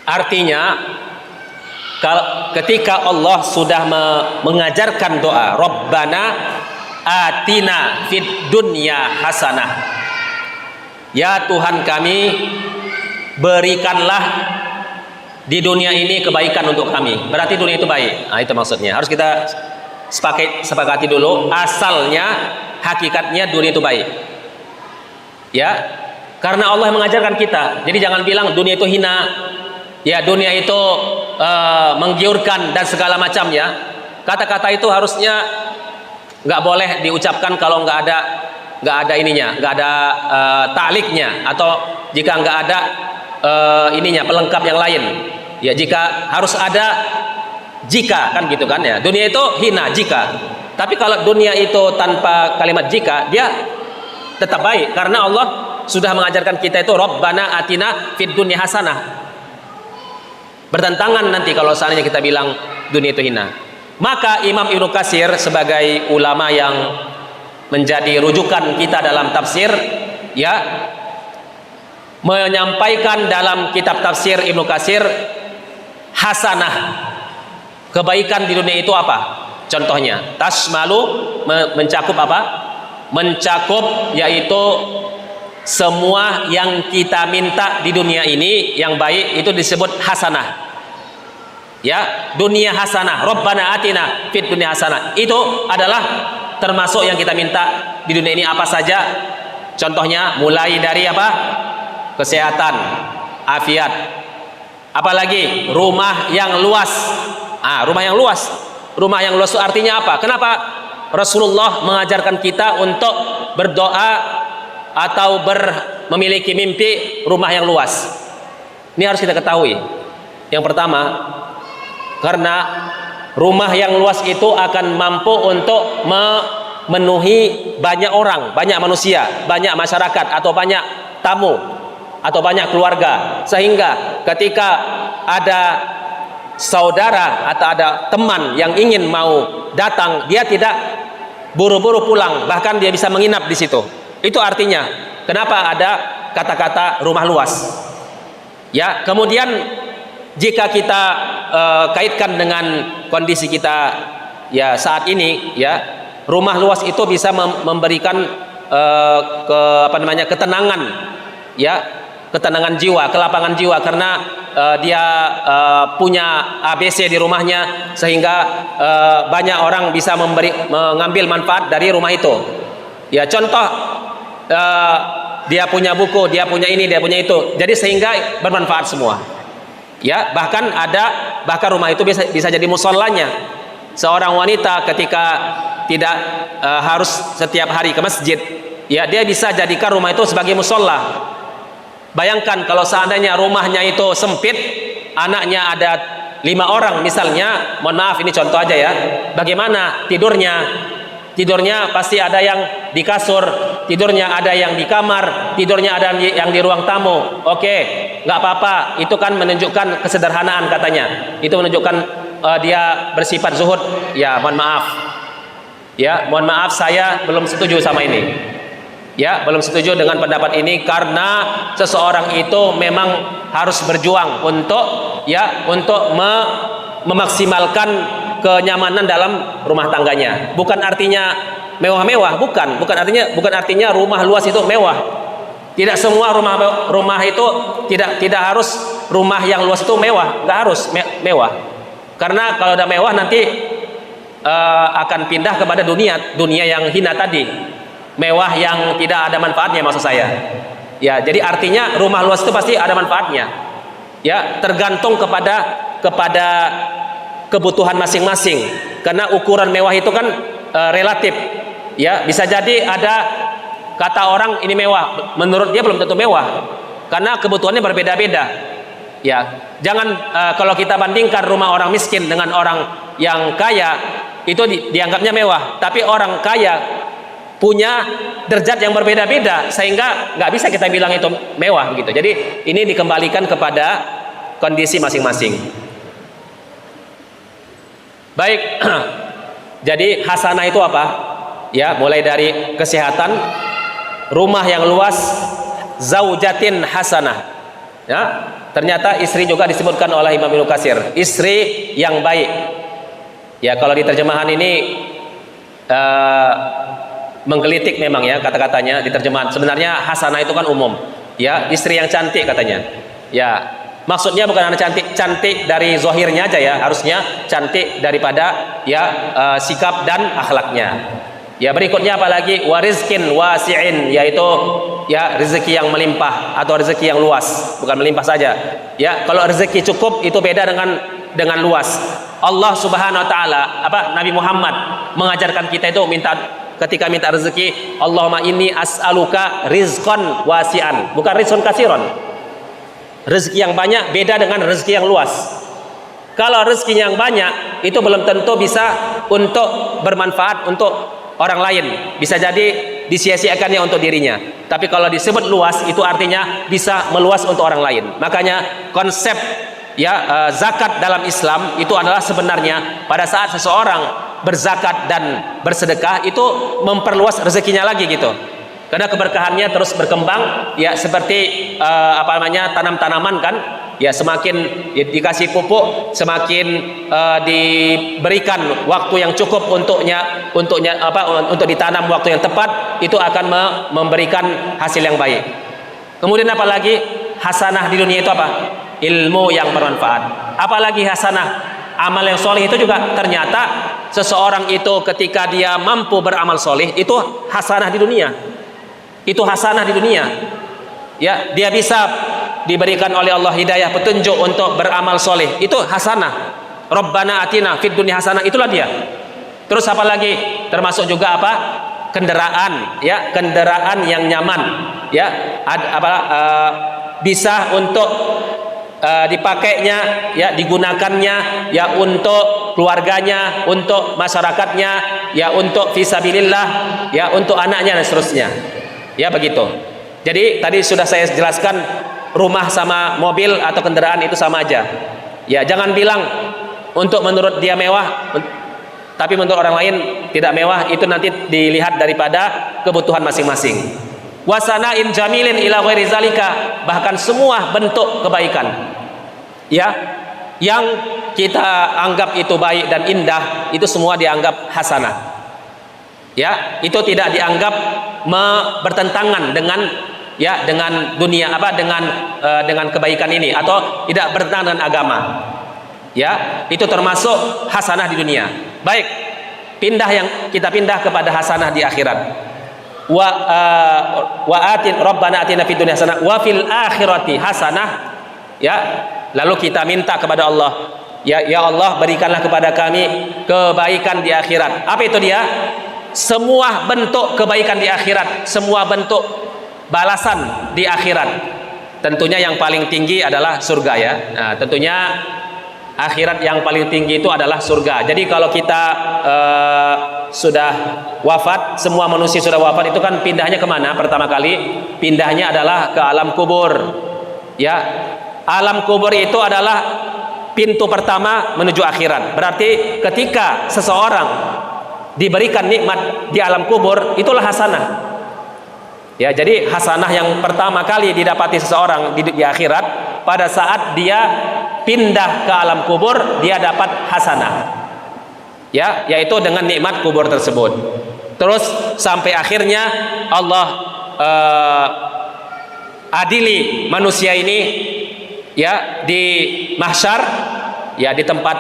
artinya ketika Allah sudah mengajarkan doa Rabbana atina fid dunya hasanah, ya Tuhan kami, berikanlah di dunia ini kebaikan untuk kami. Berarti dunia itu baik. Itu maksudnya. Harus kita sepakati dulu asalnya, hakikatnya dunia itu baik. Karena Allah mengajarkan kita. Jadi jangan bilang dunia itu hina. Dunia itu menggiurkan dan segala macamnya. Kata-kata itu harusnya nggak boleh diucapkan kalau nggak ada ininya, nggak ada ta'liknya, atau jika nggak ada pelengkap yang lain. Jika harus ada jika, kan gitu kan ya. Dunia itu hina jika. Tapi kalau dunia itu tanpa kalimat jika, dia tetap baik karena Allah sudah mengajarkan kita itu Rabbana atina fid dunya hasanah. Bertentangan nanti kalau seandainya kita bilang dunia itu hina. Maka Imam Ibnu Katsir sebagai ulama yang menjadi rujukan kita dalam tafsir, menyampaikan dalam kitab tafsir Ibnu Katsir, hasanah, kebaikan di dunia itu apa? Contohnya, tasmalu, mencakup apa? Mencakup yaitu semua yang kita minta di dunia ini yang baik itu disebut hasanah. Dunia hasanah, Rabbana atina fid dunya hasanah. Itu adalah termasuk yang kita minta di dunia ini apa saja. Contohnya mulai dari apa? Kesehatan, afiat, apalagi rumah yang luas. Rumah yang luas itu artinya apa? Kenapa Rasulullah mengajarkan kita untuk berdoa atau memiliki mimpi rumah yang luas? Ini harus kita ketahui. Yang pertama, karena rumah yang luas itu akan mampu untuk memenuhi banyak orang, banyak manusia, banyak masyarakat, atau banyak tamu, atau banyak keluarga, sehingga ketika ada saudara atau ada teman yang ingin mau datang, dia tidak buru-buru pulang, bahkan dia bisa menginap di situ. Itu artinya kenapa ada kata-kata rumah luas. Kemudian jika kita kaitkan dengan kondisi kita saat ini, rumah luas itu bisa memberikan ketenangan, ketenangan jiwa, kelapangan jiwa, karena dia punya ABC di rumahnya, sehingga banyak orang bisa mengambil manfaat dari rumah itu. Contoh, dia punya buku, dia punya ini, dia punya itu, jadi sehingga bermanfaat semua. Bahkan rumah itu bisa jadi musholanya. Seorang wanita ketika tidak harus setiap hari ke masjid, dia bisa jadikan rumah itu sebagai musholla. Bayangkan kalau seandainya rumahnya itu sempit, anaknya ada 5 orang misalnya, mohon maaf ini contoh aja ya, bagaimana tidurnya pasti ada yang di kasur, tidurnya ada yang di kamar, tidurnya ada yang di ruang tamu. Oke, nggak apa-apa, itu kan menunjukkan kesederhanaan katanya, itu menunjukkan dia bersifat zuhud. Mohon maaf, Ya, mohon maaf saya belum setuju sama ini. Ya, belum setuju dengan pendapat ini karena seseorang itu memang harus berjuang untuk memaksimalkan kenyamanan dalam rumah tangganya. Bukan artinya mewah-mewah, bukan artinya rumah luas itu mewah. Tidak semua rumah itu tidak harus rumah yang luas itu mewah, nggak harus mewah. Karena kalau udah mewah nanti akan pindah kepada dunia yang hina tadi, mewah yang tidak ada manfaatnya maksud saya. Ya, jadi artinya rumah luas itu pasti ada manfaatnya. Ya, tergantung kepada kebutuhan masing-masing. Karena ukuran mewah itu kan relatif. Ya, bisa jadi ada kata orang ini mewah, menurut dia belum tentu mewah. Karena kebutuhannya berbeda-beda. Ya, jangan kalau kita bandingkan rumah orang miskin dengan orang yang kaya, itu dianggapnya mewah, tapi orang kaya punya derajat yang berbeda-beda sehingga nggak bisa kita bilang itu mewah begitu. Jadi ini dikembalikan kepada kondisi masing-masing. Baik, jadi hasanah itu apa? Ya, mulai dari kesehatan, rumah yang luas, zaujatin hasanah. Ya, ternyata istri juga disebutkan oleh Imam Ibnu Katsir, istri yang baik. Ya, kalau di terjemahan ini menggelitik memang ya kata-katanya di terjemahan. Sebenarnya hasanah itu kan umum. Ya, istri yang cantik katanya. Ya, maksudnya bukan hanya cantik dari zahirnya aja ya, harusnya cantik daripada sikap dan akhlaknya. Ya, berikutnya apalagi warizkin wasi'in, yaitu ya rezeki yang melimpah atau rezeki yang luas, bukan melimpah saja. Ya, kalau rezeki cukup itu beda dengan luas. Allah Subhanahu wa taala, Nabi Muhammad mengajarkan kita itu ketika minta rezeki, Allahumma inni as'aluka rizqan wasi'an, bukan rizqan katsiran. Rezeki yang banyak beda dengan rezeki yang luas. Kalau rezeki yang banyak itu belum tentu bisa untuk bermanfaat untuk orang lain, bisa jadi disia-siakannya untuk dirinya. Tapi kalau disebut luas itu artinya bisa meluas untuk orang lain. Makanya konsep zakat dalam Islam itu adalah sebenarnya pada saat seseorang berzakat dan bersedekah itu memperluas rezekinya lagi gitu. Karena keberkahannya terus berkembang ya, seperti tanam-tanaman kan. Ya, semakin dikasih pupuk, semakin diberikan waktu yang cukup untuk ditanam waktu yang tepat, itu akan memberikan hasil yang baik. Kemudian apalagi hasanah di dunia itu apa? Ilmu yang bermanfaat. Apalagi hasanah amal yang soleh itu juga ternyata seseorang itu ketika dia mampu beramal soleh itu hasanah di dunia. Itu hasanah di dunia. Ya, dia bisa diberikan oleh Allah hidayah, petunjuk untuk beramal soleh, itu hasanah. Rabbana atina fid dunya hasanah, itulah dia. Terus apalagi termasuk juga kendaraan, ya, kendaraan yang nyaman, ya, bisa untuk dipakainya, ya, digunakannya, ya, untuk keluarganya, untuk masyarakatnya, ya, untuk fisabilillah, ya, untuk anaknya dan seterusnya. Ya, begitu. Jadi tadi sudah saya jelaskan, rumah sama mobil atau kendaraan itu sama aja. Ya, jangan bilang untuk menurut dia mewah, tapi menurut orang lain tidak mewah. Itu nanti dilihat daripada kebutuhan masing-masing. Wasanain jamilin ila ghairi zalika, bahkan semua bentuk kebaikan, ya, yang kita anggap itu baik dan indah, itu semua dianggap hasanah. Ya, itu tidak dianggap bertentangan dengan dunia dengan kebaikan ini, atau tidak bertentangan dengan agama. Ya, itu termasuk hasanah di dunia. Baik, kita pindah kepada hasanah di akhirat. Rabbana atina fid dunya hasanah wa fil akhirati hasanah. Ya, lalu kita minta kepada Allah, ya Allah, berikanlah kepada kami kebaikan di akhirat. Apa itu dia? Semua bentuk kebaikan di akhirat, semua bentuk balasan di akhirat. Tentunya yang paling tinggi adalah surga, ya. Nah, tentunya akhirat yang paling tinggi itu adalah surga. Jadi kalau kita sudah wafat, semua manusia sudah wafat, itu kan pindahnya kemana? Pertama kali pindahnya adalah ke alam kubur. Ya, alam kubur itu adalah pintu pertama menuju akhirat. Berarti ketika seseorang diberikan nikmat di alam kubur, itulah hasanah. Ya, jadi hasanah yang pertama kali didapati seseorang di akhirat pada saat dia pindah ke alam kubur, dia dapat hasanah. Ya, yaitu dengan nikmat kubur tersebut. Terus sampai akhirnya Allah adili manusia ini ya di mahsyar, ya di tempat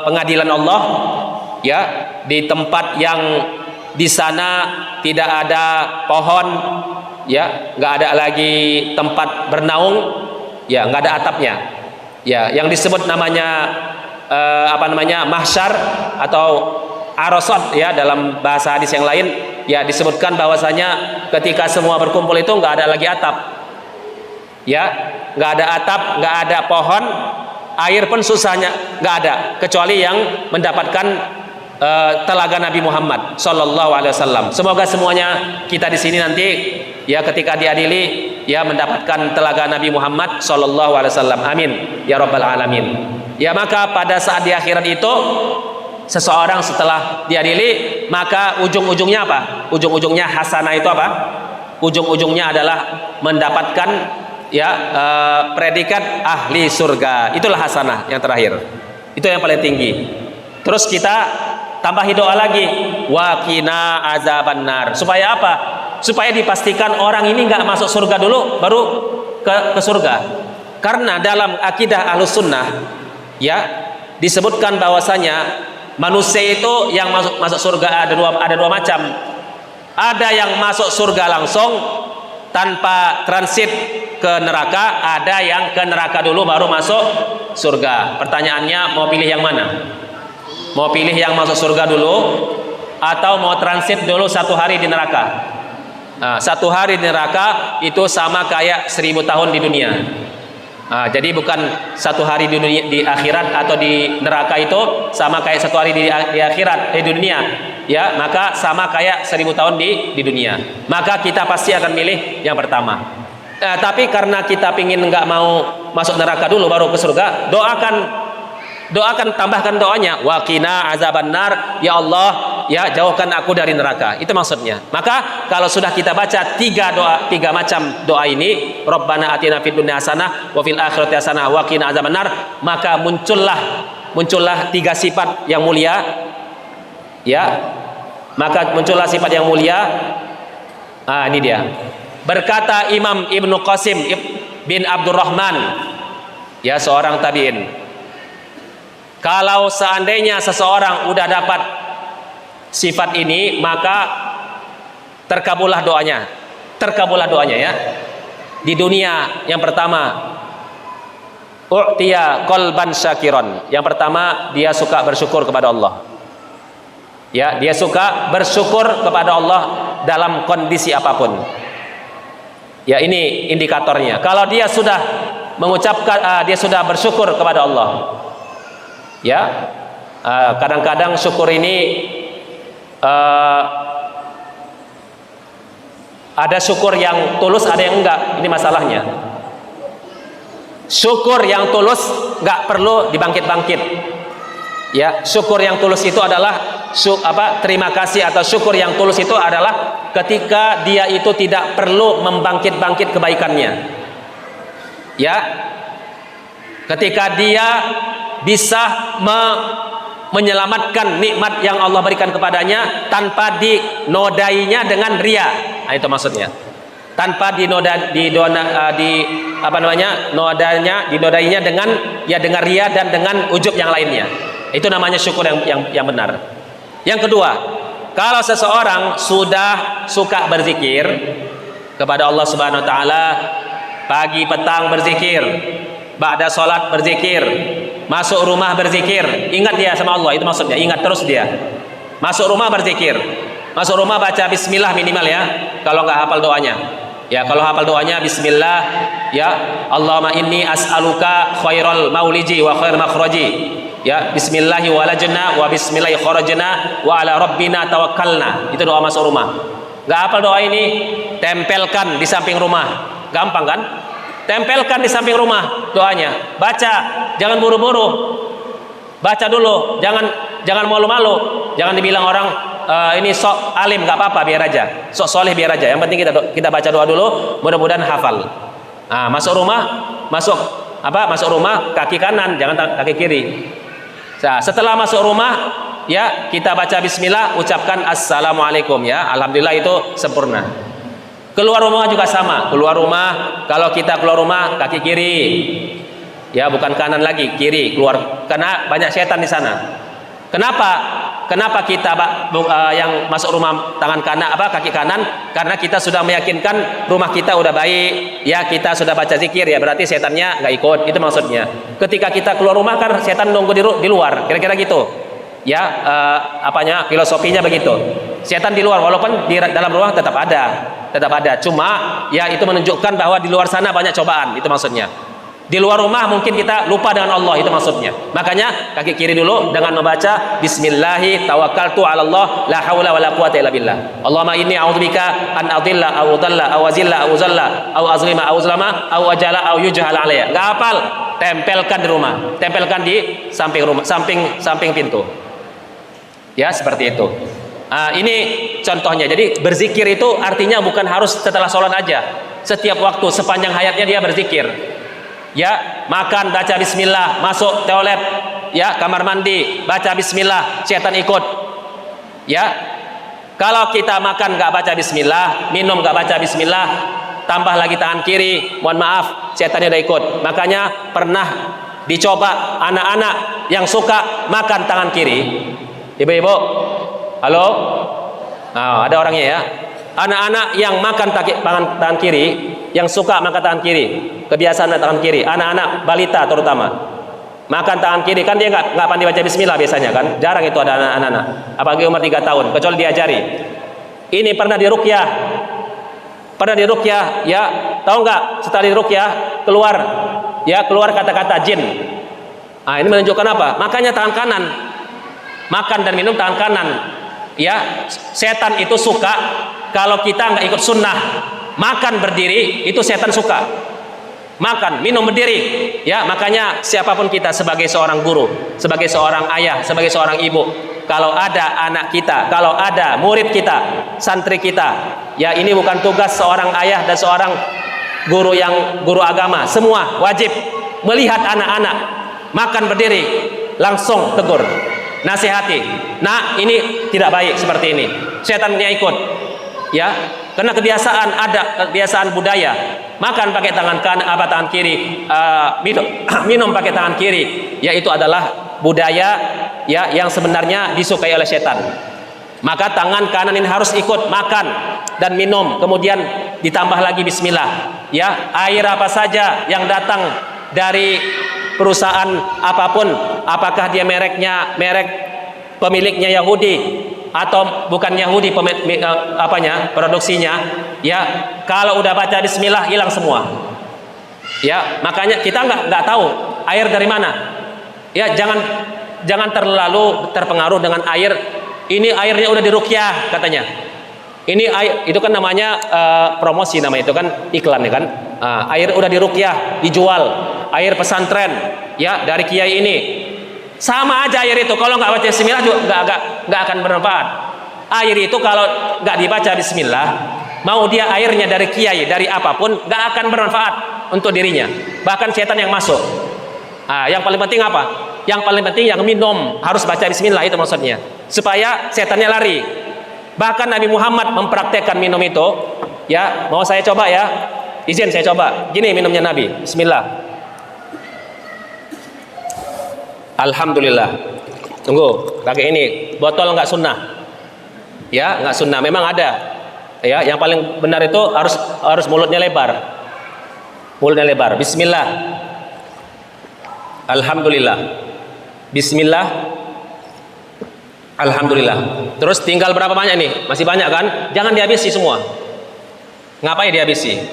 pengadilan Allah, ya di tempat yang di sana tidak ada pohon, ya nggak ada lagi tempat bernaung, ya nggak ada atapnya, ya yang disebut namanya mahsyar atau arosot, ya dalam bahasa hadis yang lain, ya disebutkan bahwasanya ketika semua berkumpul itu nggak ada lagi atap, ya nggak ada atap, nggak ada pohon, air pun susahnya nggak ada, kecuali yang mendapatkan telaga Nabi Muhammad Sallallahu Alaihi Wasallam. Semoga semuanya kita di sini nanti ya ketika diadili ya mendapatkan telaga Nabi Muhammad Sallallahu Alaihi Wasallam. Amin ya Rabbal Alamin. Ya, maka pada saat di akhirat itu seseorang setelah diadili, maka ujung-ujungnya apa? Ujung-ujungnya hasanah itu apa? Ujung-ujungnya adalah mendapatkan ya predikat ahli surga. Itulah hasanah yang terakhir. Itu yang paling tinggi. Terus kita tambahi doa lagi, waqina azabannar. Supaya apa? Supaya dipastikan orang ini nggak masuk surga dulu baru ke surga. Karena dalam akidah Ahlus Sunnah ya disebutkan bahwasanya manusia itu yang masuk surga ada dua macam. Ada yang masuk surga langsung tanpa transit ke neraka, ada yang ke neraka dulu baru masuk surga. Pertanyaannya, mau pilih yang mana? Mau pilih yang masuk surga dulu atau mau transit dulu 1 hari di neraka? Nah, 1 hari di neraka itu sama kayak 1000 tahun di dunia. Nah, jadi bukan 1 hari di akhirat atau di neraka itu sama kayak 1 hari di akhirat di dunia, ya maka sama kayak 1000 tahun di dunia. Maka kita pasti akan milih yang pertama. Tapi karena kita pingin nggak mau masuk neraka dulu baru ke surga, doakan tambahkan doanya, waqina azabannar, ya Allah ya jauhkan aku dari neraka. Itu maksudnya. Maka kalau sudah kita baca tiga macam doa ini, Rabbana atina fid dunya hasanah wa fil akhirati hasanah wa qina azabannar, maka muncullah 3 sifat yang mulia, ya maka muncullah sifat yang mulia. Ini dia. Berkata Imam Ibnu Qasim bin Abdurrahman, ya seorang tabi'in, kalau seandainya seseorang udah dapat sifat ini, maka terkabullah doanya ya. Di dunia yang pertama, u'tiya qalban syakiron. Yang pertama, dia suka bersyukur kepada Allah. Ya, dia suka bersyukur kepada Allah dalam kondisi apapun. Ya, ini indikatornya. Kalau dia sudah mengucapkan dia sudah bersyukur kepada Allah. Ya, kadang-kadang syukur ini ada syukur yang tulus, ada yang enggak. Ini masalahnya. Syukur yang tulus enggak perlu dibangkit-bangkit. Ya, syukur yang tulus itu adalah terima kasih atau syukur yang tulus itu adalah ketika dia itu tidak perlu membangkit-bangkit kebaikannya. Ya, ketika dia bisa menyelamatkan nikmat yang Allah berikan kepadanya tanpa dinodainya dengan ria. Nah, itu maksudnya. Tanpa dinodainya dengan ria dan dengan ujub yang lainnya. Itu namanya syukur yang benar. Yang kedua, kalau seseorang sudah suka berzikir kepada Allah Subhanahu wa taala, pagi petang berzikir, ba'da salat berzikir, masuk rumah berzikir, ingat dia sama Allah, itu maksudnya, ingat terus dia. Masuk rumah berzikir, masuk rumah baca bismillah minimal ya, kalau nggak hafal doanya. Ya, kalau hafal doanya bismillah, ya Allahumma inni as'aluka khairal mauliji wa khair makhraji. Ya, bismillahi walajna wa bismillahi kharajna wa ala rabbina tawakkalna. Itu doa masuk rumah. Nggak hafal doa ini, tempelkan di samping rumah. Gampang kan? Tempelkan di samping rumah doanya, baca, jangan buru-buru. Baca dulu, jangan malu-malu, jangan dibilang orang ini sok alim, nggak apa-apa, biar aja, sok soleh biar aja. Yang penting kita baca doa dulu, mudah-mudahan hafal. Nah, masuk rumah kaki kanan, jangan kaki kiri. Nah, setelah masuk rumah, ya kita baca bismillah, ucapkan assalamualaikum, ya alhamdulillah, itu sempurna. Keluar rumah juga sama, kalau kita keluar rumah kaki kiri, ya bukan kanan lagi, kiri keluar, karena banyak setan di sana. Kenapa kita yang masuk rumah kaki kanan? Karena kita sudah meyakinkan rumah kita udah baik, ya kita sudah baca zikir, ya berarti setannya nggak ikut, itu maksudnya. Ketika kita keluar rumah kan setan nunggu di luar, kira-kira gitu, ya filosofinya begitu. Setan di luar, walaupun di dalam rumah tetap ada, cuma ya itu menunjukkan bahwa di luar sana banyak cobaan, itu maksudnya. Di luar rumah mungkin kita lupa dengan Allah, itu maksudnya. Makanya kaki kiri dulu dengan membaca bismillahi tawakkaltu 'ala Allah la haula wala quwata illa billah. Allahumma inni a'udzubika an adilla aw udalla aw azilla aw uzalla aw azlima aw uzlama aw ajala aw yujhal alayya. Enggak hafal, tempelkan di rumah, tempelkan di samping rumah, samping pintu. Ya, seperti itu. Ini contohnya. Jadi berzikir itu artinya bukan harus setelah sholat aja. Setiap waktu sepanjang hayatnya dia berzikir. Ya, makan baca bismillah, masuk toilet, ya kamar mandi baca bismillah, setan ikut. Ya, kalau kita makan nggak baca bismillah, minum nggak baca bismillah, tambah lagi tangan kiri, mohon maaf, setannya udah ikut. Makanya pernah dicoba anak-anak yang suka makan tangan kiri. Ibu-ibu, halo, ada orangnya ya. Anak-anak yang makan tangan kiri, yang suka makan tangan kiri, kebiasaan tangan kiri, anak-anak balita terutama makan tangan kiri, kan dia nggak pandai baca bismillah biasanya kan, jarang itu ada anak-anak, apalagi umur 3 tahun, kecuali diajari. Ini pernah diruqyah, ya tahu nggak, setelah diruqyah keluar kata-kata jin. Ini menunjukkan apa? Makanya tangan kanan, makan dan minum tangan kanan. Ya, setan itu suka kalau kita nggak ikut sunnah. Makan berdiri itu setan suka. Makan, minum berdiri. Ya, makanya siapapun kita sebagai seorang guru, sebagai seorang ayah, sebagai seorang ibu, kalau ada anak kita, kalau ada murid kita, santri kita, ya ini bukan tugas seorang ayah dan seorang guru agama. Semua wajib melihat anak-anak makan berdiri, langsung tegur, nasihati. Nah, ini tidak baik seperti ini. Setannya ikut. Ya, karena kebiasaan budaya makan pakai tangan kiri, minum pakai tangan kiri, yaitu adalah budaya ya yang sebenarnya disukai oleh setan. Maka tangan kanan ini harus ikut makan dan minum, kemudian ditambah lagi bismillah. Ya, air apa saja yang datang dari perusahaan apapun, apakah dia merek pemiliknya Yahudi atau bukan Yahudi, produksinya, ya kalau udah baca bismillah hilang semua. Ya, makanya kita nggak tahu air dari mana. Ya, jangan terlalu terpengaruh dengan air. Ini airnya udah diruqyah katanya. Ini air itu kan namanya promosi, namanya itu kan iklan ya kan. Air udah diruqyah, dijual, air pesantren ya dari kiai ini. Sama aja air itu, kalau nggak baca bismillah juga nggak akan bermanfaat. Air itu kalau nggak dibaca bismillah, mau dia airnya dari kiai, dari apapun, nggak akan bermanfaat untuk dirinya. Bahkan setan yang masuk. Yang paling penting apa? Yang paling penting yang minum harus baca bismillah, itu maksudnya, supaya setannya lari. Bahkan Nabi Muhammad mempraktekkan minum itu. Ya, mau saya coba ya? Izin saya coba. Gini minumnya Nabi. Bismillah. Alhamdulillah. Tunggu, pakai ini botol nggak sunnah. Ya, nggak sunnah. Memang ada. Ya, yang paling benar itu harus mulutnya lebar. Mulutnya lebar. Bismillah. Alhamdulillah. Bismillah. Alhamdulillah. Terus tinggal berapa banyak nih? Masih banyak kan? Jangan dihabisi semua. Ngapain dihabisi?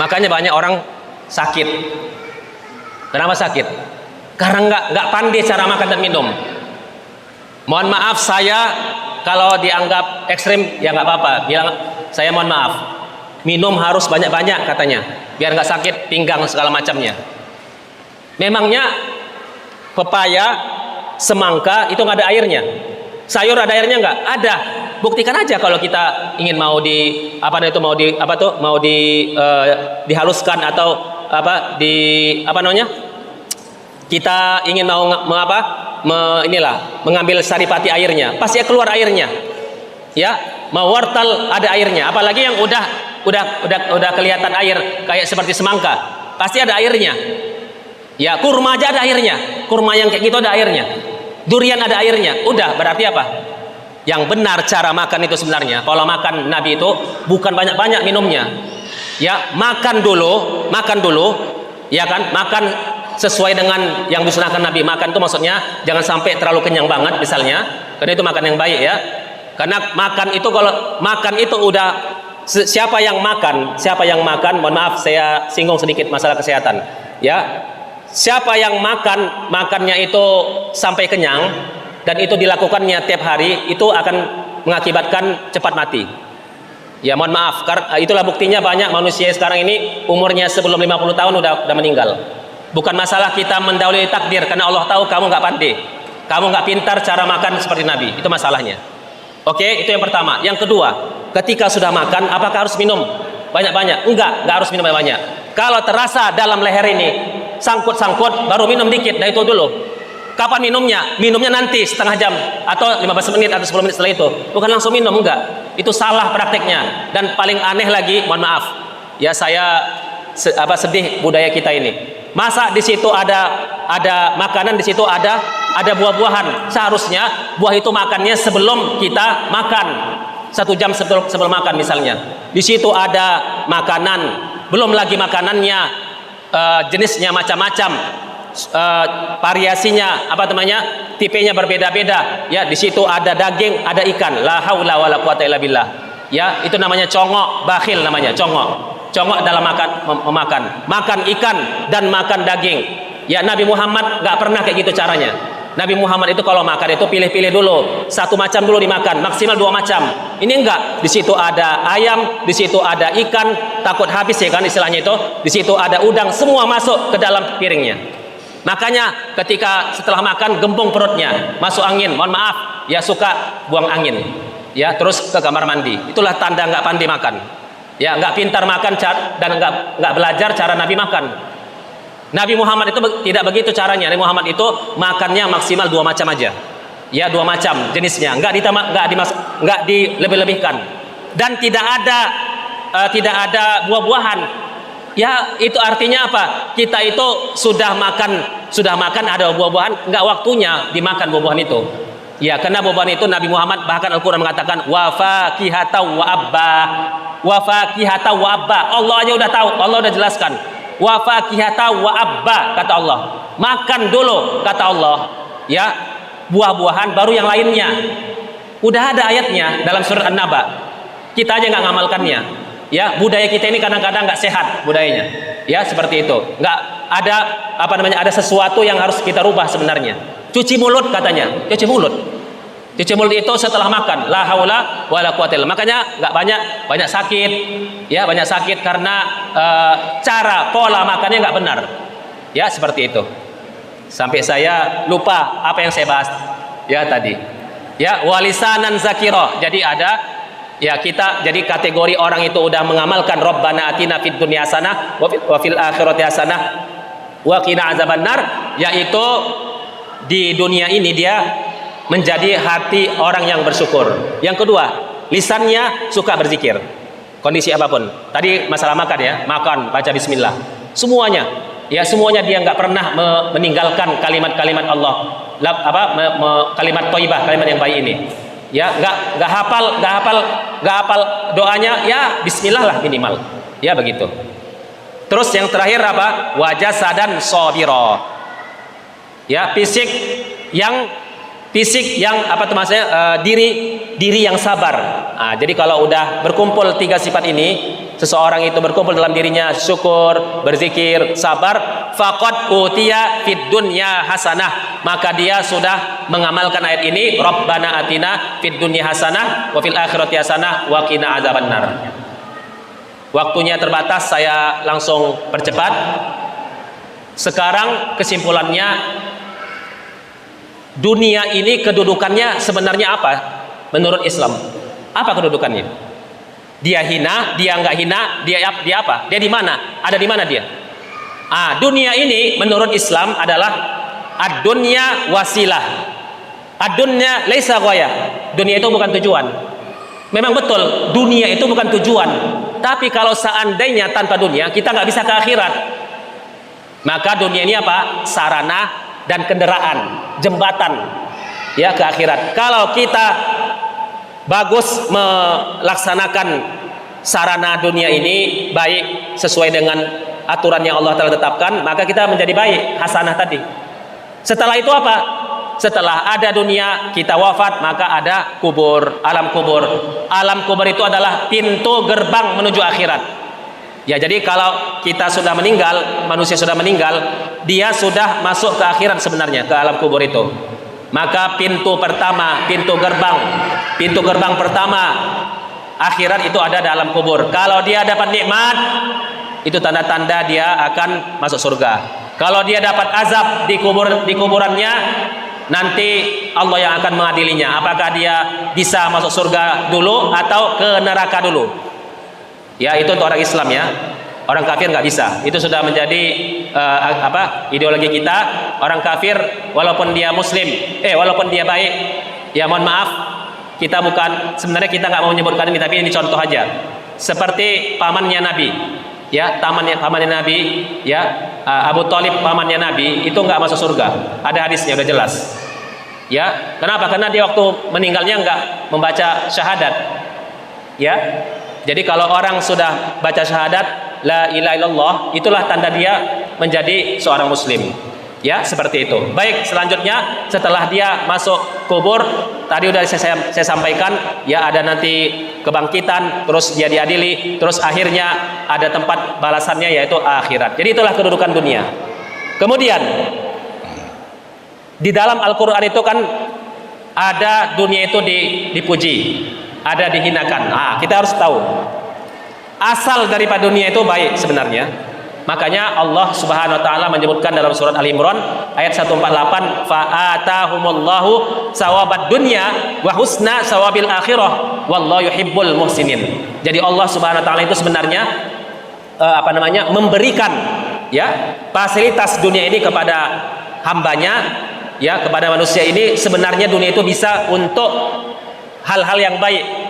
Makanya banyak orang sakit. Kenapa sakit? Karena nggak pandai cara makan dan minum. Mohon maaf, saya kalau dianggap ekstrim ya nggak apa-apa. Bilang saya mohon maaf. Minum harus banyak-banyak katanya, biar nggak sakit pinggang segala macamnya. Memangnya pepaya semangka itu nggak ada airnya. Sayur ada airnya nggak? Ada. Buktikan aja kalau kita ingin mau dihaluskan atau kita ingin mengambil saripati airnya, pasti keluar airnya. Ya, mau wortel ada airnya, apalagi yang udah kelihatan air kayak seperti semangka, pasti ada airnya. Ya, kurma aja ada airnya. Kurma yang kayak gitu ada airnya. Durian ada airnya. Udah, berarti apa? Yang benar cara makan itu sebenarnya, kalau makan Nabi itu bukan banyak-banyak minumnya. Ya, makan dulu, ya kan? Makan sesuai dengan yang disunahkan Nabi. Makan itu maksudnya jangan sampai terlalu kenyang banget misalnya, karena itu makan yang baik ya. Karena makan itu, kalau makan itu udah siapa yang makan, mohon maaf saya singgung sedikit masalah kesehatan. Ya, siapa yang makannya itu sampai kenyang dan itu dilakukannya tiap hari, itu akan mengakibatkan cepat mati. Ya, mohon maaf, karena itulah buktinya banyak manusia sekarang ini umurnya sebelum 50 tahun udah meninggal. Bukan masalah kita mendahului takdir, karena Allah tahu kamu nggak pandai, kamu nggak pintar cara makan seperti Nabi, itu masalahnya. Oke, itu yang pertama. Yang kedua, ketika sudah makan, apakah harus minum banyak-banyak? Enggak harus minum banyak. Kalau terasa dalam leher ini sangkut-sangkut, baru minum dikit, dah itu dulu. Kapan minumnya? Minumnya nanti setengah jam atau 15 menit atau 10 menit setelah itu. Bukan langsung minum, enggak. Itu salah prakteknya. Dan paling aneh lagi, mohon maaf. Ya, saya sedih budaya kita ini. Masa di situ ada makanan, di situ ada buah-buahan. Seharusnya buah itu makannya sebelum kita makan. 1 jam sebelum makan misalnya. Di situ ada makanan, belum lagi makanannya jenisnya macam-macam, variasinya tipenya berbeda-beda. Ya, di situ ada daging, ada ikan. La haula wala quwata illa billah. Ya, itu namanya congok, bakhil namanya, congok. Congok dalam makan ikan dan makan daging. Ya, Nabi Muhammad nggak pernah kayak gitu caranya. Nabi Muhammad itu kalau makan itu pilih-pilih dulu, 1 macam dulu dimakan, maksimal 2 macam. Ini enggak, di situ ada ayam, di situ ada ikan, takut habis ya kan istilahnya itu. Di situ ada udang, semua masuk ke dalam piringnya. Makanya ketika setelah makan gembung perutnya, masuk angin, mohon maaf, ya suka buang angin. Ya, terus ke kamar mandi. Itulah tanda nggak pandai makan. Ya, nggak pintar makan dan nggak belajar cara Nabi makan. Nabi Muhammad itu tidak begitu caranya. Nabi Muhammad itu makannya maksimal 2 macam aja. Ya, 2 macam jenisnya, nggak dilebih-lebihkan. Dan tidak ada buah-buahan. Ya, itu artinya apa? Kita itu sudah makan ada buah-buahan, nggak waktunya dimakan buah-buahan itu. Ya, karena buah-buahan itu Nabi Muhammad bahkan Al-Quran mengatakan wa fakihatan wa abba. Wa fakihatan wa abba. Allah aja udah tahu, Allah udah jelaskan. Wa fakihatan wa abba, kata Allah. Makan dulu, kata Allah. Ya, buah-buahan baru yang lainnya. Udah ada ayatnya dalam surat An-Naba. Kita aja nggak ngamalkannya. Ya, budaya kita ini kadang-kadang nggak sehat budayanya. Ya, seperti itu. Nggak ada ada sesuatu yang harus kita rubah sebenarnya. Cuci mulut katanya, cuci mulut itu setelah makan. La haula wala quwata illa. Makanya nggak banyak sakit. Ya, banyak sakit karena cara pola makannya nggak benar. Ya, seperti itu. Sampai saya lupa apa yang saya bahas ya tadi. Ya, walisanan zakiro. Jadi jadi kategori orang itu udah mengamalkan Rabbana atina fid dunya hasanah wa fil akhirati hasanah wa qina azabannar, yaitu di dunia ini dia menjadi hati orang yang bersyukur. Yang kedua, lisannya suka berzikir. Kondisi apapun. Tadi masalah makan ya, makan baca bismillah. Semuanya dia nggak pernah meninggalkan kalimat-kalimat Allah. Kalimat thayyibah, kalimat yang baik ini. Ya, nggak hafal doanya, ya bismillah lah minimal. Ya, begitu. Terus yang terakhir apa? Wajah sadan sabira. Ya, fisik yang diri yang sabar. Nah, jadi kalau udah berkumpul 3 sifat ini, seseorang itu berkumpul dalam dirinya syukur, berzikir, sabar, faqad utiya fid dunya hasanah, maka dia sudah mengamalkan ayat ini, Rabbana atina fid dunya hasanah wa fil akhirati hasanah wa qina azabannar. Waktunya terbatas, saya langsung percepat. Sekarang kesimpulannya, dunia ini kedudukannya sebenarnya apa menurut Islam? Apa kedudukannya? Dia hina, dia nggak hina, dia apa? Dia di mana? Ada di mana dia? Dunia ini menurut Islam adalah ad-dunya wasilah. Ad-dunya laisa ghayah. Dunia itu bukan tujuan. Memang betul, dunia itu bukan tujuan. Tapi kalau seandainya tanpa dunia kita nggak bisa ke akhirat, maka dunia ini apa? Sarana dan kendaraan, jembatan ya ke akhirat. Kalau kita bagus melaksanakan sarana dunia ini baik sesuai dengan aturan yang Allah telah tetapkan, maka kita menjadi baik, hasanah tadi. Setelah itu apa? Setelah ada dunia, kita wafat, maka ada kubur, alam kubur. Alam kubur itu adalah pintu gerbang menuju akhirat. Ya, jadi kalau kita sudah meninggal, manusia sudah meninggal, dia sudah masuk ke akhirat sebenarnya, ke alam kubur itu. Maka pintu pertama, pintu gerbang pertama akhirat itu ada dalam kubur. Kalau dia dapat nikmat, itu tanda-tanda dia akan masuk surga. Kalau dia dapat azab di kuburannya, nanti Allah yang akan mengadilinya. Apakah dia bisa masuk surga dulu atau ke neraka dulu? Ya, itu untuk orang Islam ya. Orang kafir nggak bisa. Itu sudah menjadi ideologi kita. Orang kafir walaupun dia muslim, walaupun dia baik, ya mohon maaf, sebenarnya kita nggak mau menyebutkan ini, tapi ini contoh aja. Seperti pamannya Nabi, ya, pamannya Nabi, ya, Abu Thalib pamannya Nabi itu nggak masuk surga. Ada hadisnya udah jelas. Ya, kenapa? Karena dia waktu meninggalnya nggak membaca syahadat. Ya, jadi kalau orang sudah baca syahadat la ilaha illallah, itulah tanda dia menjadi seorang muslim. Ya, seperti itu. Baik, selanjutnya setelah dia masuk kubur, tadi udah saya sampaikan, ya ada nanti kebangkitan, terus dia diadili, terus akhirnya ada tempat balasannya yaitu akhirat. Jadi itulah kedudukan dunia. Kemudian di dalam Al-Qur'an itu kan ada dunia itu dipuji, ada dihinakan. Kita harus tahu asal daripada dunia itu baik sebenarnya. Makanya Allah Subhanahu wa taala menyebutkan dalam surat Al-Imran ayat 148, fa'atahumullahu sawabad dunya wa husna sawabil akhirah wallahu yuhibbul muhsinin. Jadi Allah Subhanahu wa taala itu sebenarnya memberikan ya fasilitas dunia ini kepada hambanya, ya, kepada manusia ini. Sebenarnya dunia itu bisa untuk hal-hal yang baik.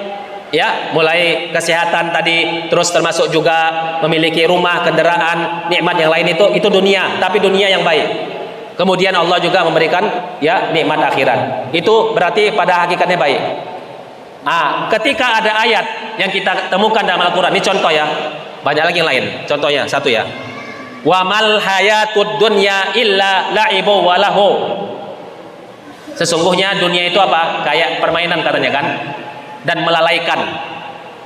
Ya, mulai kesehatan tadi, terus termasuk juga memiliki rumah, kendaraan, nikmat yang lain itu dunia, tapi dunia yang baik. Kemudian Allah juga memberikan ya nikmat akhirat. Itu berarti pada hakikatnya baik. Ketika ada ayat yang kita temukan dalam Al-Qur'an, ini contoh ya. Banyak lagi yang lain. Contohnya satu ya. Wa mal hayatud dunya illa la'ibu wa lahu. Sesungguhnya dunia itu apa? Kayak permainan katanya kan? Dan melalaikan.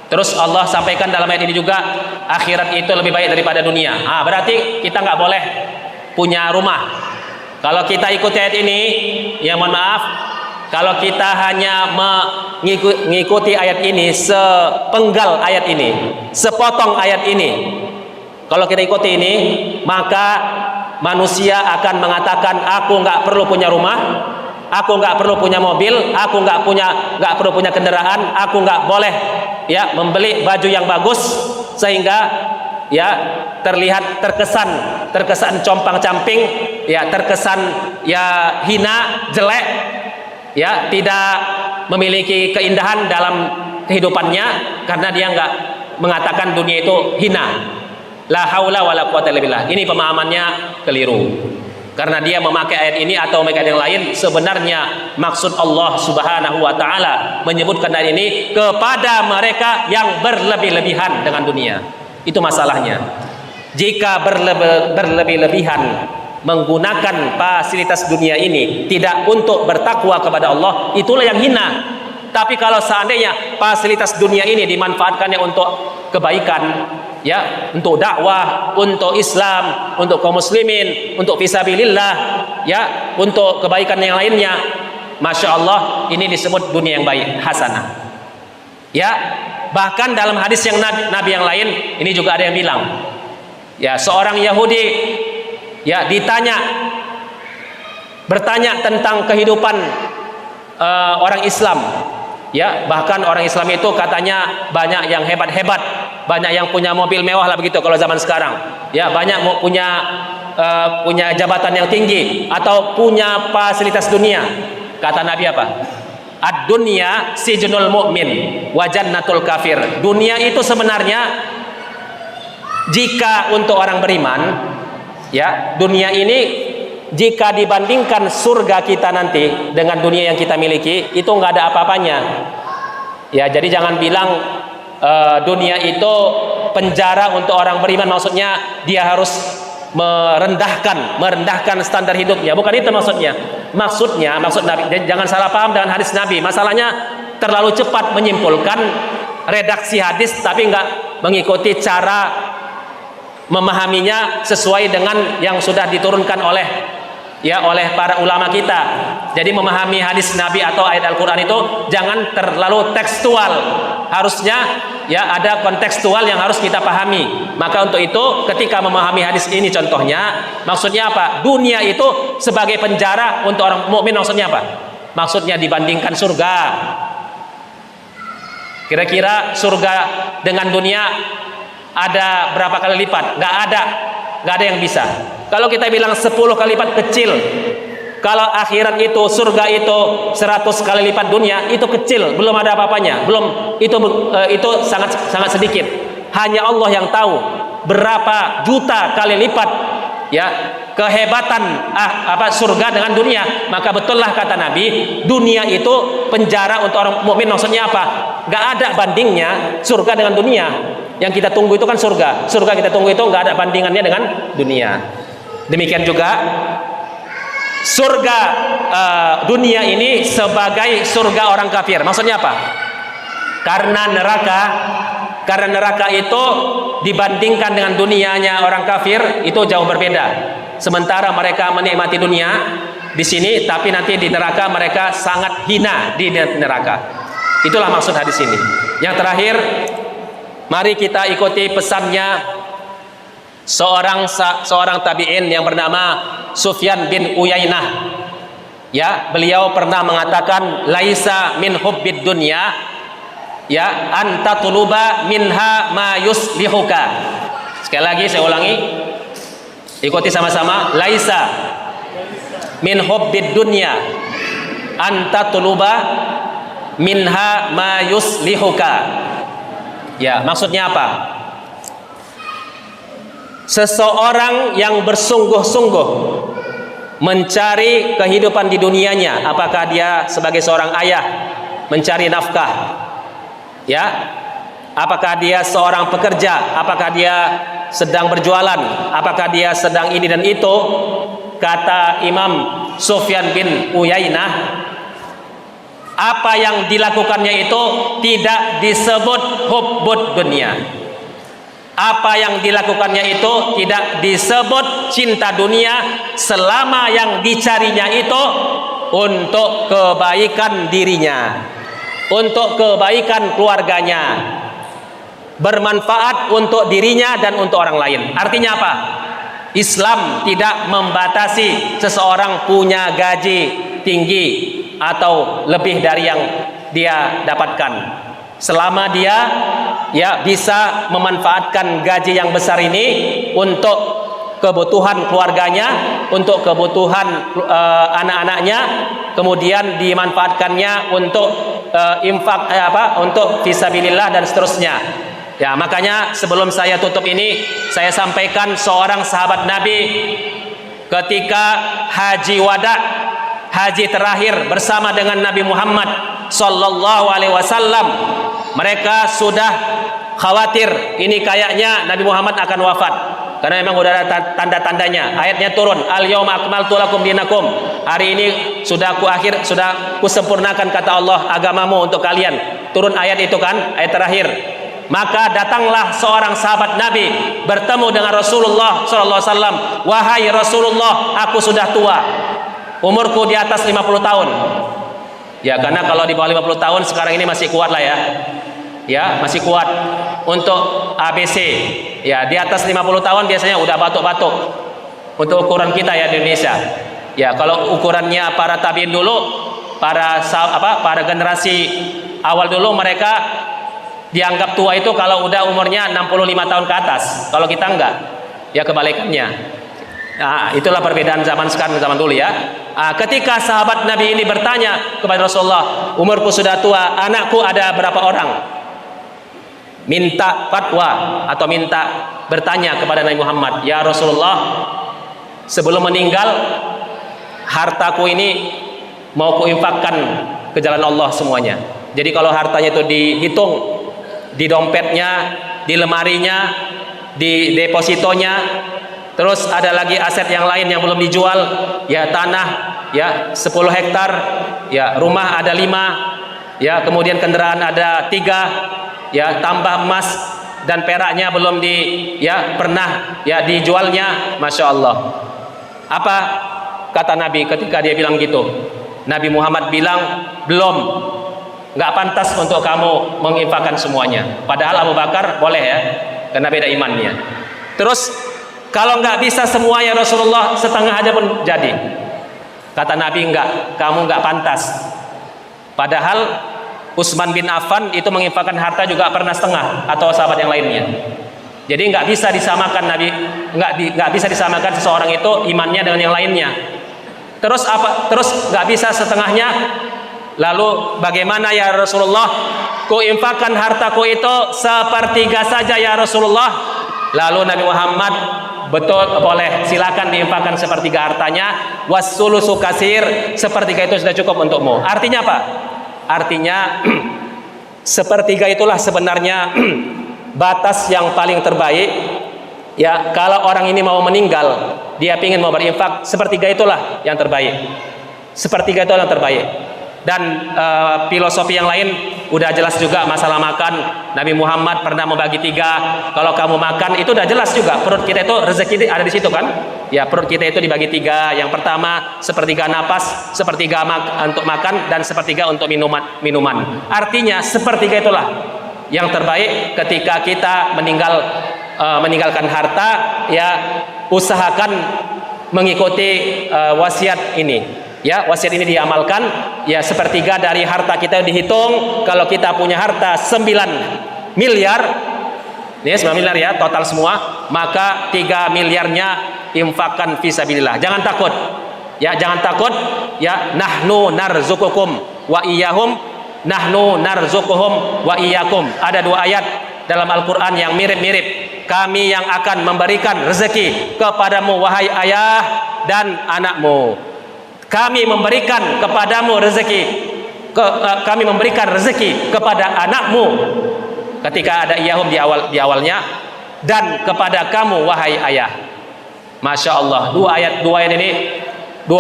Terus Allah sampaikan dalam ayat ini juga akhirat itu lebih baik daripada dunia. Berarti kita nggak boleh punya rumah. Kalau kita ikuti ayat ini, ya mohon maaf, kalau kita hanya mengikuti ayat ini, sepenggal ayat ini, sepotong ayat ini, kalau kita ikuti ini, maka manusia akan mengatakan aku nggak perlu punya rumah, aku nggak perlu punya mobil, aku nggak perlu punya kendaraan, aku nggak boleh ya membeli baju yang bagus sehingga ya terkesan compang-camping, ya terkesan ya hina, jelek, ya tidak memiliki keindahan dalam kehidupannya karena dia nggak mengatakan dunia itu hina. La haula wala quwata illa billah. Ini pemahamannya keliru. Karena dia memakai ayat ini atau memakai ayat yang lain, sebenarnya maksud Allah Subhanahu wa taala menyebutkan ayat ini kepada mereka yang berlebih-lebihan dengan dunia. Itu masalahnya. Jika berlebih-lebihan menggunakan fasilitas dunia ini tidak untuk bertakwa kepada Allah, itulah yang hina. Tapi kalau seandainya fasilitas dunia ini dimanfaatkannya untuk kebaikan, ya, untuk dakwah, untuk Islam, untuk kaum muslimin, untuk fisabilillah, ya, untuk kebaikan yang lainnya, masya Allah, ini disebut dunia yang baik, hasanah. Ya, bahkan dalam hadis yang Nabi yang lain, ini juga ada yang bilang, ya, seorang Yahudi, ya, ditanya bertanya tentang kehidupan orang Islam. Ya, bahkan orang Islam itu katanya banyak yang hebat-hebat, banyak yang punya mobil mewah lah begitu kalau zaman sekarang. Ya, banyak punya jabatan yang tinggi atau punya fasilitas dunia. Kata Nabi apa? Ad-dunya sijnul mu'min wa jannatul kafir. Dunia itu sebenarnya jika untuk orang beriman, ya, dunia ini jika dibandingkan surga kita nanti dengan dunia yang kita miliki, itu nggak ada apa-apanya. Ya, jadi jangan bilang dunia itu penjara untuk orang beriman, maksudnya dia harus merendahkan standar hidupnya. Bukan itu maksudnya. Maksud Nabi, jangan salah paham dengan hadis Nabi. Masalahnya terlalu cepat menyimpulkan redaksi hadis tapi nggak mengikuti cara memahaminya sesuai dengan yang sudah diturunkan oleh para ulama kita. Jadi memahami hadis Nabi atau ayat Al-Qur'an itu jangan terlalu tekstual. Harusnya ya ada kontekstual yang harus kita pahami. Maka untuk itu ketika memahami hadis ini contohnya, maksudnya apa? Dunia itu sebagai penjara untuk orang mukmin, maksudnya apa? Maksudnya dibandingkan surga. Kira-kira surga dengan dunia ada berapa kali lipat? Nggak ada yang bisa. Kalau kita bilang 10 kali lipat kecil. Kalau akhirat itu, surga itu 100 kali lipat dunia, itu kecil, belum ada apa-apanya. Itu sangat sedikit. Hanya Allah yang tahu berapa juta kali lipat ya kehebatan surga dengan dunia. Maka betullah kata Nabi, dunia itu penjara untuk orang mukmin. Maksudnya apa? Nggak ada bandingnya surga dengan dunia. Yang kita tunggu itu kan surga. Surga kita tunggu itu nggak ada bandingannya dengan dunia. Demikian juga surga dunia ini sebagai surga orang kafir. Maksudnya apa? Karena neraka itu dibandingkan dengan dunianya orang kafir itu jauh berbeda. Sementara mereka menikmati dunia di sini, tapi nanti di neraka mereka sangat hina di neraka. Itulah maksud hadis ini. Yang terakhir, mari kita ikuti pesannya seorang tabi'in yang bernama Sufyan bin Uyainah. Ya, beliau pernah mengatakan laisa min hubbid dunya ya anta tuluba minha ma yuslihuka. Sekali lagi saya ulangi. Ikuti sama-sama. Laisa min hubbid dunya anta tuluba minha ma yuslihuka. Ya, maksudnya apa? Seseorang yang bersungguh-sungguh mencari kehidupan di dunianya, apakah dia sebagai seorang ayah mencari nafkah, ya, apakah dia seorang pekerja, apakah dia sedang berjualan, apakah dia sedang ini dan itu, kata Imam Sufyan bin Uyainah, apa yang dilakukannya itu tidak disebut hubbud dunia. Apa yang dilakukannya itu tidak disebut cinta dunia selama yang dicarinya itu untuk kebaikan dirinya, untuk kebaikan keluarganya, bermanfaat untuk dirinya dan untuk orang lain. Artinya apa? Islam tidak membatasi seseorang punya gaji tinggi atau lebih dari yang dia dapatkan. Selama dia ya bisa memanfaatkan gaji yang besar ini untuk kebutuhan keluarganya, untuk kebutuhan anak-anaknya, kemudian dimanfaatkannya untuk infak untuk fisabilillah dan seterusnya. Ya, makanya sebelum saya tutup ini saya sampaikan seorang sahabat Nabi ketika haji wada, haji terakhir bersama dengan Nabi Muhammad sallallahu alaihi wasallam, mereka sudah khawatir ini kayaknya Nabi Muhammad akan wafat karena memang sudah ada tanda-tandanya. Ayatnya turun, al-yauma akmaltu lakum dinakum, hari ini sudah kusempurnakan kata Allah agamamu untuk kalian. Turun ayat itu kan, ayat terakhir. Maka datanglah seorang sahabat Nabi bertemu dengan Rasulullah sallallahu alaihi wasallam. Wahai Rasulullah, aku sudah tua, umurku di atas 50 tahun. Ya, karena kalau di bawah 50 tahun sekarang ini masih kuat lah ya. Ya, masih kuat untuk ABC. Ya, di atas 50 tahun biasanya udah batuk-batuk. Untuk ukuran kita ya di Indonesia. Ya, kalau ukurannya para tabiin dulu, para generasi awal dulu, mereka dianggap tua itu kalau udah umurnya 65 tahun ke atas. Kalau kita enggak, ya kebalikannya. Nah, itulah perbedaan zaman sekarang dan zaman dulu ya. Ketika sahabat Nabi ini bertanya kepada Rasulullah, umurku sudah tua, anakku ada berapa orang? Minta fatwa atau minta bertanya kepada Nabi Muhammad, ya Rasulullah, sebelum meninggal hartaku ini mau kuinfakkan ke jalan Allah semuanya. Jadi kalau hartanya itu dihitung di dompetnya, di lemarinya, di depositonya, terus ada lagi aset yang lain yang belum dijual, ya tanah ya 10 hektar, ya rumah ada 5, ya kemudian kendaraan ada 3, ya tambah emas dan peraknya belum pernah dijualnya. Masya Allah. Apa kata Nabi ketika dia bilang gitu? Nabi Muhammad bilang, belum, nggak pantas untuk kamu menginfakkan semuanya. Padahal Abu Bakar boleh ya, karena beda imannya. Terus kalau nggak bisa semuanya Rasulullah, setengah aja pun jadi. Kata Nabi, enggak, kamu nggak pantas. Padahal Utsman bin Affan itu menginfakkan harta juga pernah setengah, atau sahabat yang lainnya. Jadi nggak bisa disamakan Nabi, nggak bisa disamakan seseorang itu imannya dengan yang lainnya. Terus apa? Terus nggak bisa setengahnya. Lalu bagaimana ya Rasulullah? Kuinfakkan hartaku itu sepertiga saja ya Rasulullah. Lalu Nabi Muhammad, betul, boleh, silakan diinfakkan sepertiga hartanya. Wassulusu kasir, sepertiga itu sudah cukup untukmu. Artinya apa? Artinya sepertiga itulah sebenarnya batas yang paling terbaik. Ya, kalau orang ini mau meninggal, dia ingin mau berinfak, sepertiga itulah yang terbaik. Sepertiga itu yang terbaik. Dan filosofi yang lain udah jelas juga masalah makan. Nabi Muhammad pernah membagi 3. Kalau kamu makan itu udah jelas juga, perut kita itu rezeki ada di situ kan? Ya, perut kita itu dibagi 3. Yang pertama sepertiga napas, sepertiga untuk makan, dan sepertiga untuk minuman. Artinya sepertiga itulah yang terbaik. Ketika kita meninggalkan harta, ya usahakan mengikuti wasiat ini. Ya, wasiat ini diamalkan. Ya, sepertiga dari harta kita dihitung. Kalau kita punya harta 9 miliar, ini 9 miliar ya total semua, maka 3 miliarnya infakkan fisabilillah. Jangan takut. Ya, jangan takut. Ya, nahnu narzuqukum wa iyyahum. Nahnu narzuquhum wa iyyakum. Ada 2 ayat dalam Al-Quran yang mirip-mirip. Kami yang akan memberikan rezeki kepadamu wahai ayah dan anakmu. Kami memberikan kepadamu rezeki, kami memberikan rezeki kepada anakmu. Ketika ada iyahum di awalnya, dan kepada kamu wahai ayah. Masya Allah. Dua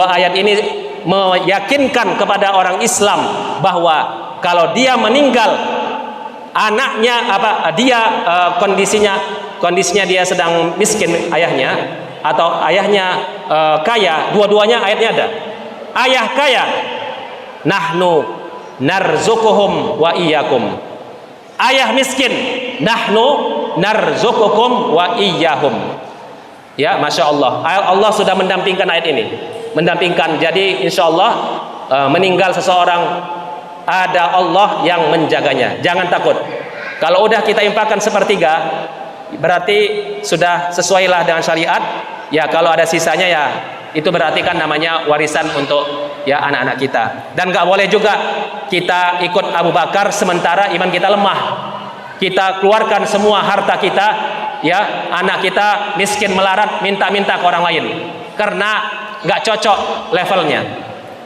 ayat ini meyakinkan kepada orang Islam bahwa kalau dia meninggal, anaknya kondisinya dia sedang miskin ayahnya, atau ayahnya kaya, dua-duanya ayatnya ada. Ayah kaya, nahnu narzuquhum wa iyyakum. Ayah miskin, nahnu narzuqukum wa iyyahum. Ya, Masya Allah. Allah sudah mendampingkan ayat ini, mendampingkan. Jadi insya Allah meninggal seseorang, ada Allah yang menjaganya. Jangan takut. Kalau udah kita infakkan sepertiga, berarti sudah sesuailah dengan syariat. Ya, kalau ada sisanya ya itu berarti kan namanya warisan untuk ya anak-anak kita. Dan nggak boleh juga kita ikut Abu Bakar sementara iman kita lemah. Kita keluarkan semua harta kita, ya anak kita miskin melarat minta-minta ke orang lain, karena nggak cocok levelnya.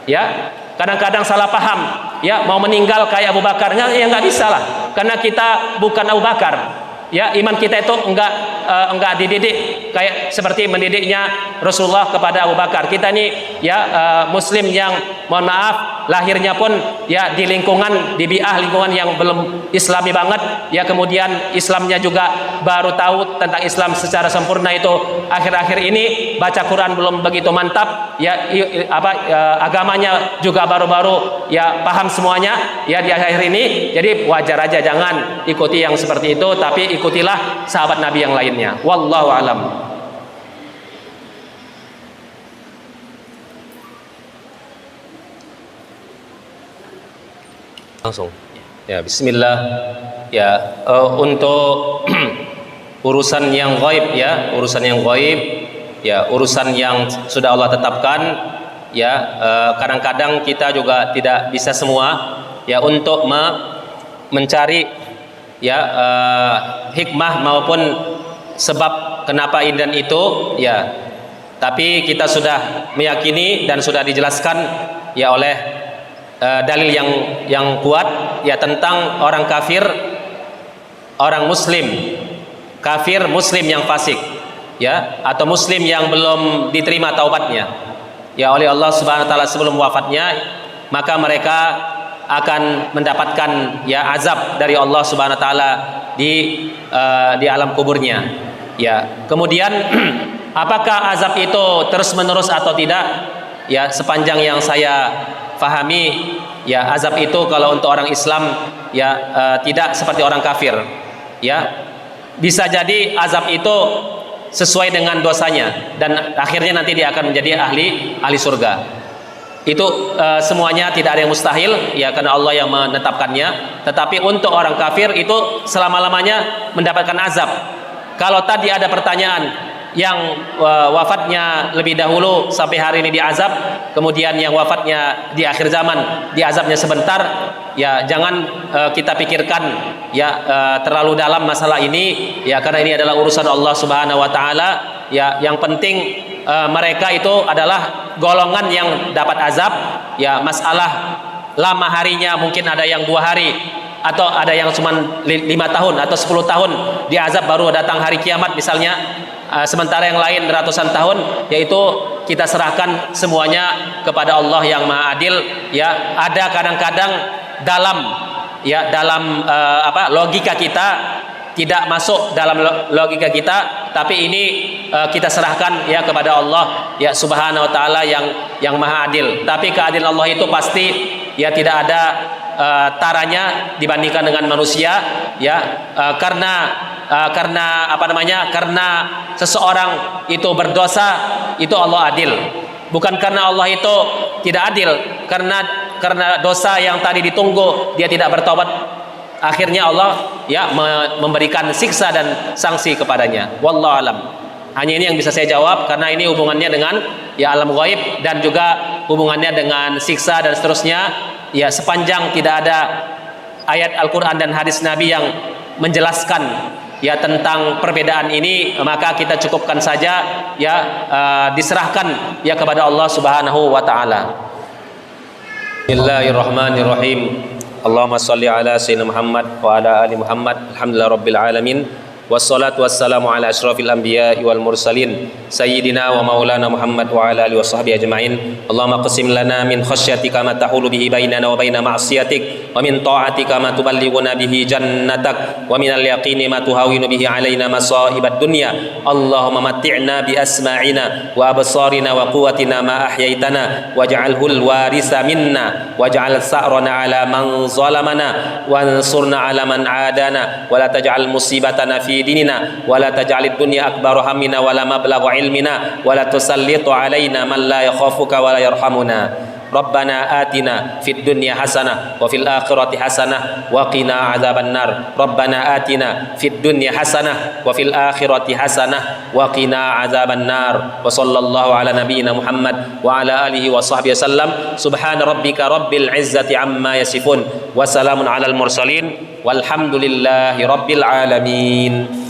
Ya, kadang-kadang salah paham. Ya, mau meninggal kayak Abu Bakar, ya nggak bisa lah, karena kita bukan Abu Bakar. Ya, iman kita itu enggak dididik kayak seperti mendidiknya Rasulullah kepada Abu Bakar. Kita ini ya muslim yang mohon maaf lahirnya pun ya di lingkungan lingkungan yang belum islami banget. Ya, kemudian Islamnya juga baru tahu tentang Islam secara sempurna itu akhir-akhir ini, baca Quran belum begitu mantap. Ya, agamanya juga baru-baru ya paham semuanya ya di akhir ini. Jadi wajar aja, jangan ikuti yang seperti itu, tapi ikutilah sahabat Nabi yang lainnya. Wallahu alam. Langsung. Ya, bismillah. Ya, untuk urusan yang gaib ya, urusan yang gaib ya, urusan yang sudah Allah tetapkan ya, kadang-kadang kita juga tidak bisa semua ya untuk mencari ya hikmah maupun sebab kenapa ini dan itu ya. Tapi kita sudah meyakini dan sudah dijelaskan ya oleh dalil yang kuat ya tentang orang kafir, orang muslim, kafir muslim yang fasik ya, atau muslim yang belum diterima taubatnya ya oleh Allah Subhanahu wa taala sebelum wafatnya, maka mereka akan mendapatkan ya azab dari Allah Subhanahu wa taala di alam kuburnya ya. Kemudian apakah azab itu terus menerus atau tidak ya, sepanjang yang saya fahami ya, azab itu kalau untuk orang Islam ya tidak seperti orang kafir ya. Bisa jadi azab itu sesuai dengan dosanya dan akhirnya nanti dia akan menjadi ahli surga. Itu semuanya tidak ada yang mustahil ya, karena Allah yang menetapkannya. Tetapi untuk orang kafir itu selama-lamanya mendapatkan azab. Kalau tadi ada pertanyaan yang wafatnya lebih dahulu sampai hari ini diazab, kemudian yang wafatnya di akhir zaman diazabnya sebentar, ya jangan kita pikirkan ya terlalu dalam masalah ini ya, karena ini adalah urusan Allah Subhanahu wa taala ya. Yang penting mereka itu adalah golongan yang dapat azab ya. Masalah lama harinya, mungkin ada yang 2 hari atau ada yang cuma 5 tahun atau 10 tahun diazab baru datang hari kiamat misalnya. Sementara yang lain ratusan tahun, yaitu kita serahkan semuanya kepada Allah yang Maha Adil ya. Ada kadang-kadang dalam logika kita, tidak masuk dalam logika kita, tapi ini kita serahkan ya kepada Allah ya Subhanahu wa taala yang Maha Adil. Tapi keadilan Allah itu pasti ya tidak ada taranya dibandingkan dengan manusia ya, karena seseorang itu berdosa itu Allah adil, bukan karena Allah itu tidak adil, karena dosa yang tadi ditunggu dia tidak bertobat, akhirnya Allah ya memberikan siksa dan sanksi kepadanya. Wallahu alam. Hanya ini yang bisa saya jawab, karena ini hubungannya dengan ya alam ghaib dan juga hubungannya dengan siksa dan seterusnya ya. Sepanjang tidak ada ayat Al-Quran dan hadis Nabi yang menjelaskan ya tentang perbedaan ini, maka kita cukupkan saja ya, diserahkan ya kepada Allah Subhanahu wa taala. Bismillahirrahmanirrahim. Allahumma shalli ala sayyidina Muhammad wa ala ali Muhammad. Alhamdulillahirabbil alamin. Wassalatu wassalamu ala asyrafil anbiya'i wal mursalin sayyidina wa maulana Muhammad wa ala alihi washabbihi ajma'in. Allahumma qsim lana min khasyyatika ma tahulu bihi bainana wa baina ma'siyatik, wa min ta'atika ma tuballighuna bihi jannatak, wa minal yaqini ma tuhawinu bihi alaina masa'ibad dunya. Allahumma matti'na bi asma'ina wa absarina wa quwwatina ma ahyaitana waj'alhu al-warisa minna waj'al sa'rana ala man zalamana wansurna ala man adana wa la taj'al musibatana fi dinina wa la taj'alid dunya akbar hammina wa la mablagha ilmina wa la tusallitu alaina man la yakhafuka wa la yarhamuna. Rabbana atina fid dunya hasanah wa fil akhirati hasanah wa qina adzabannar. Rabbana atina fid dunya hasanah wa fil akhirati hasanah wa qina adzabannar. Wa sallallahu ala nabiyyina Muhammad wa ala alihi wa sahbihi wasallam. Subhana rabbika rabbil izzati amma yasifun wa salamun alal mursalin walhamdulillahi rabbil alamin.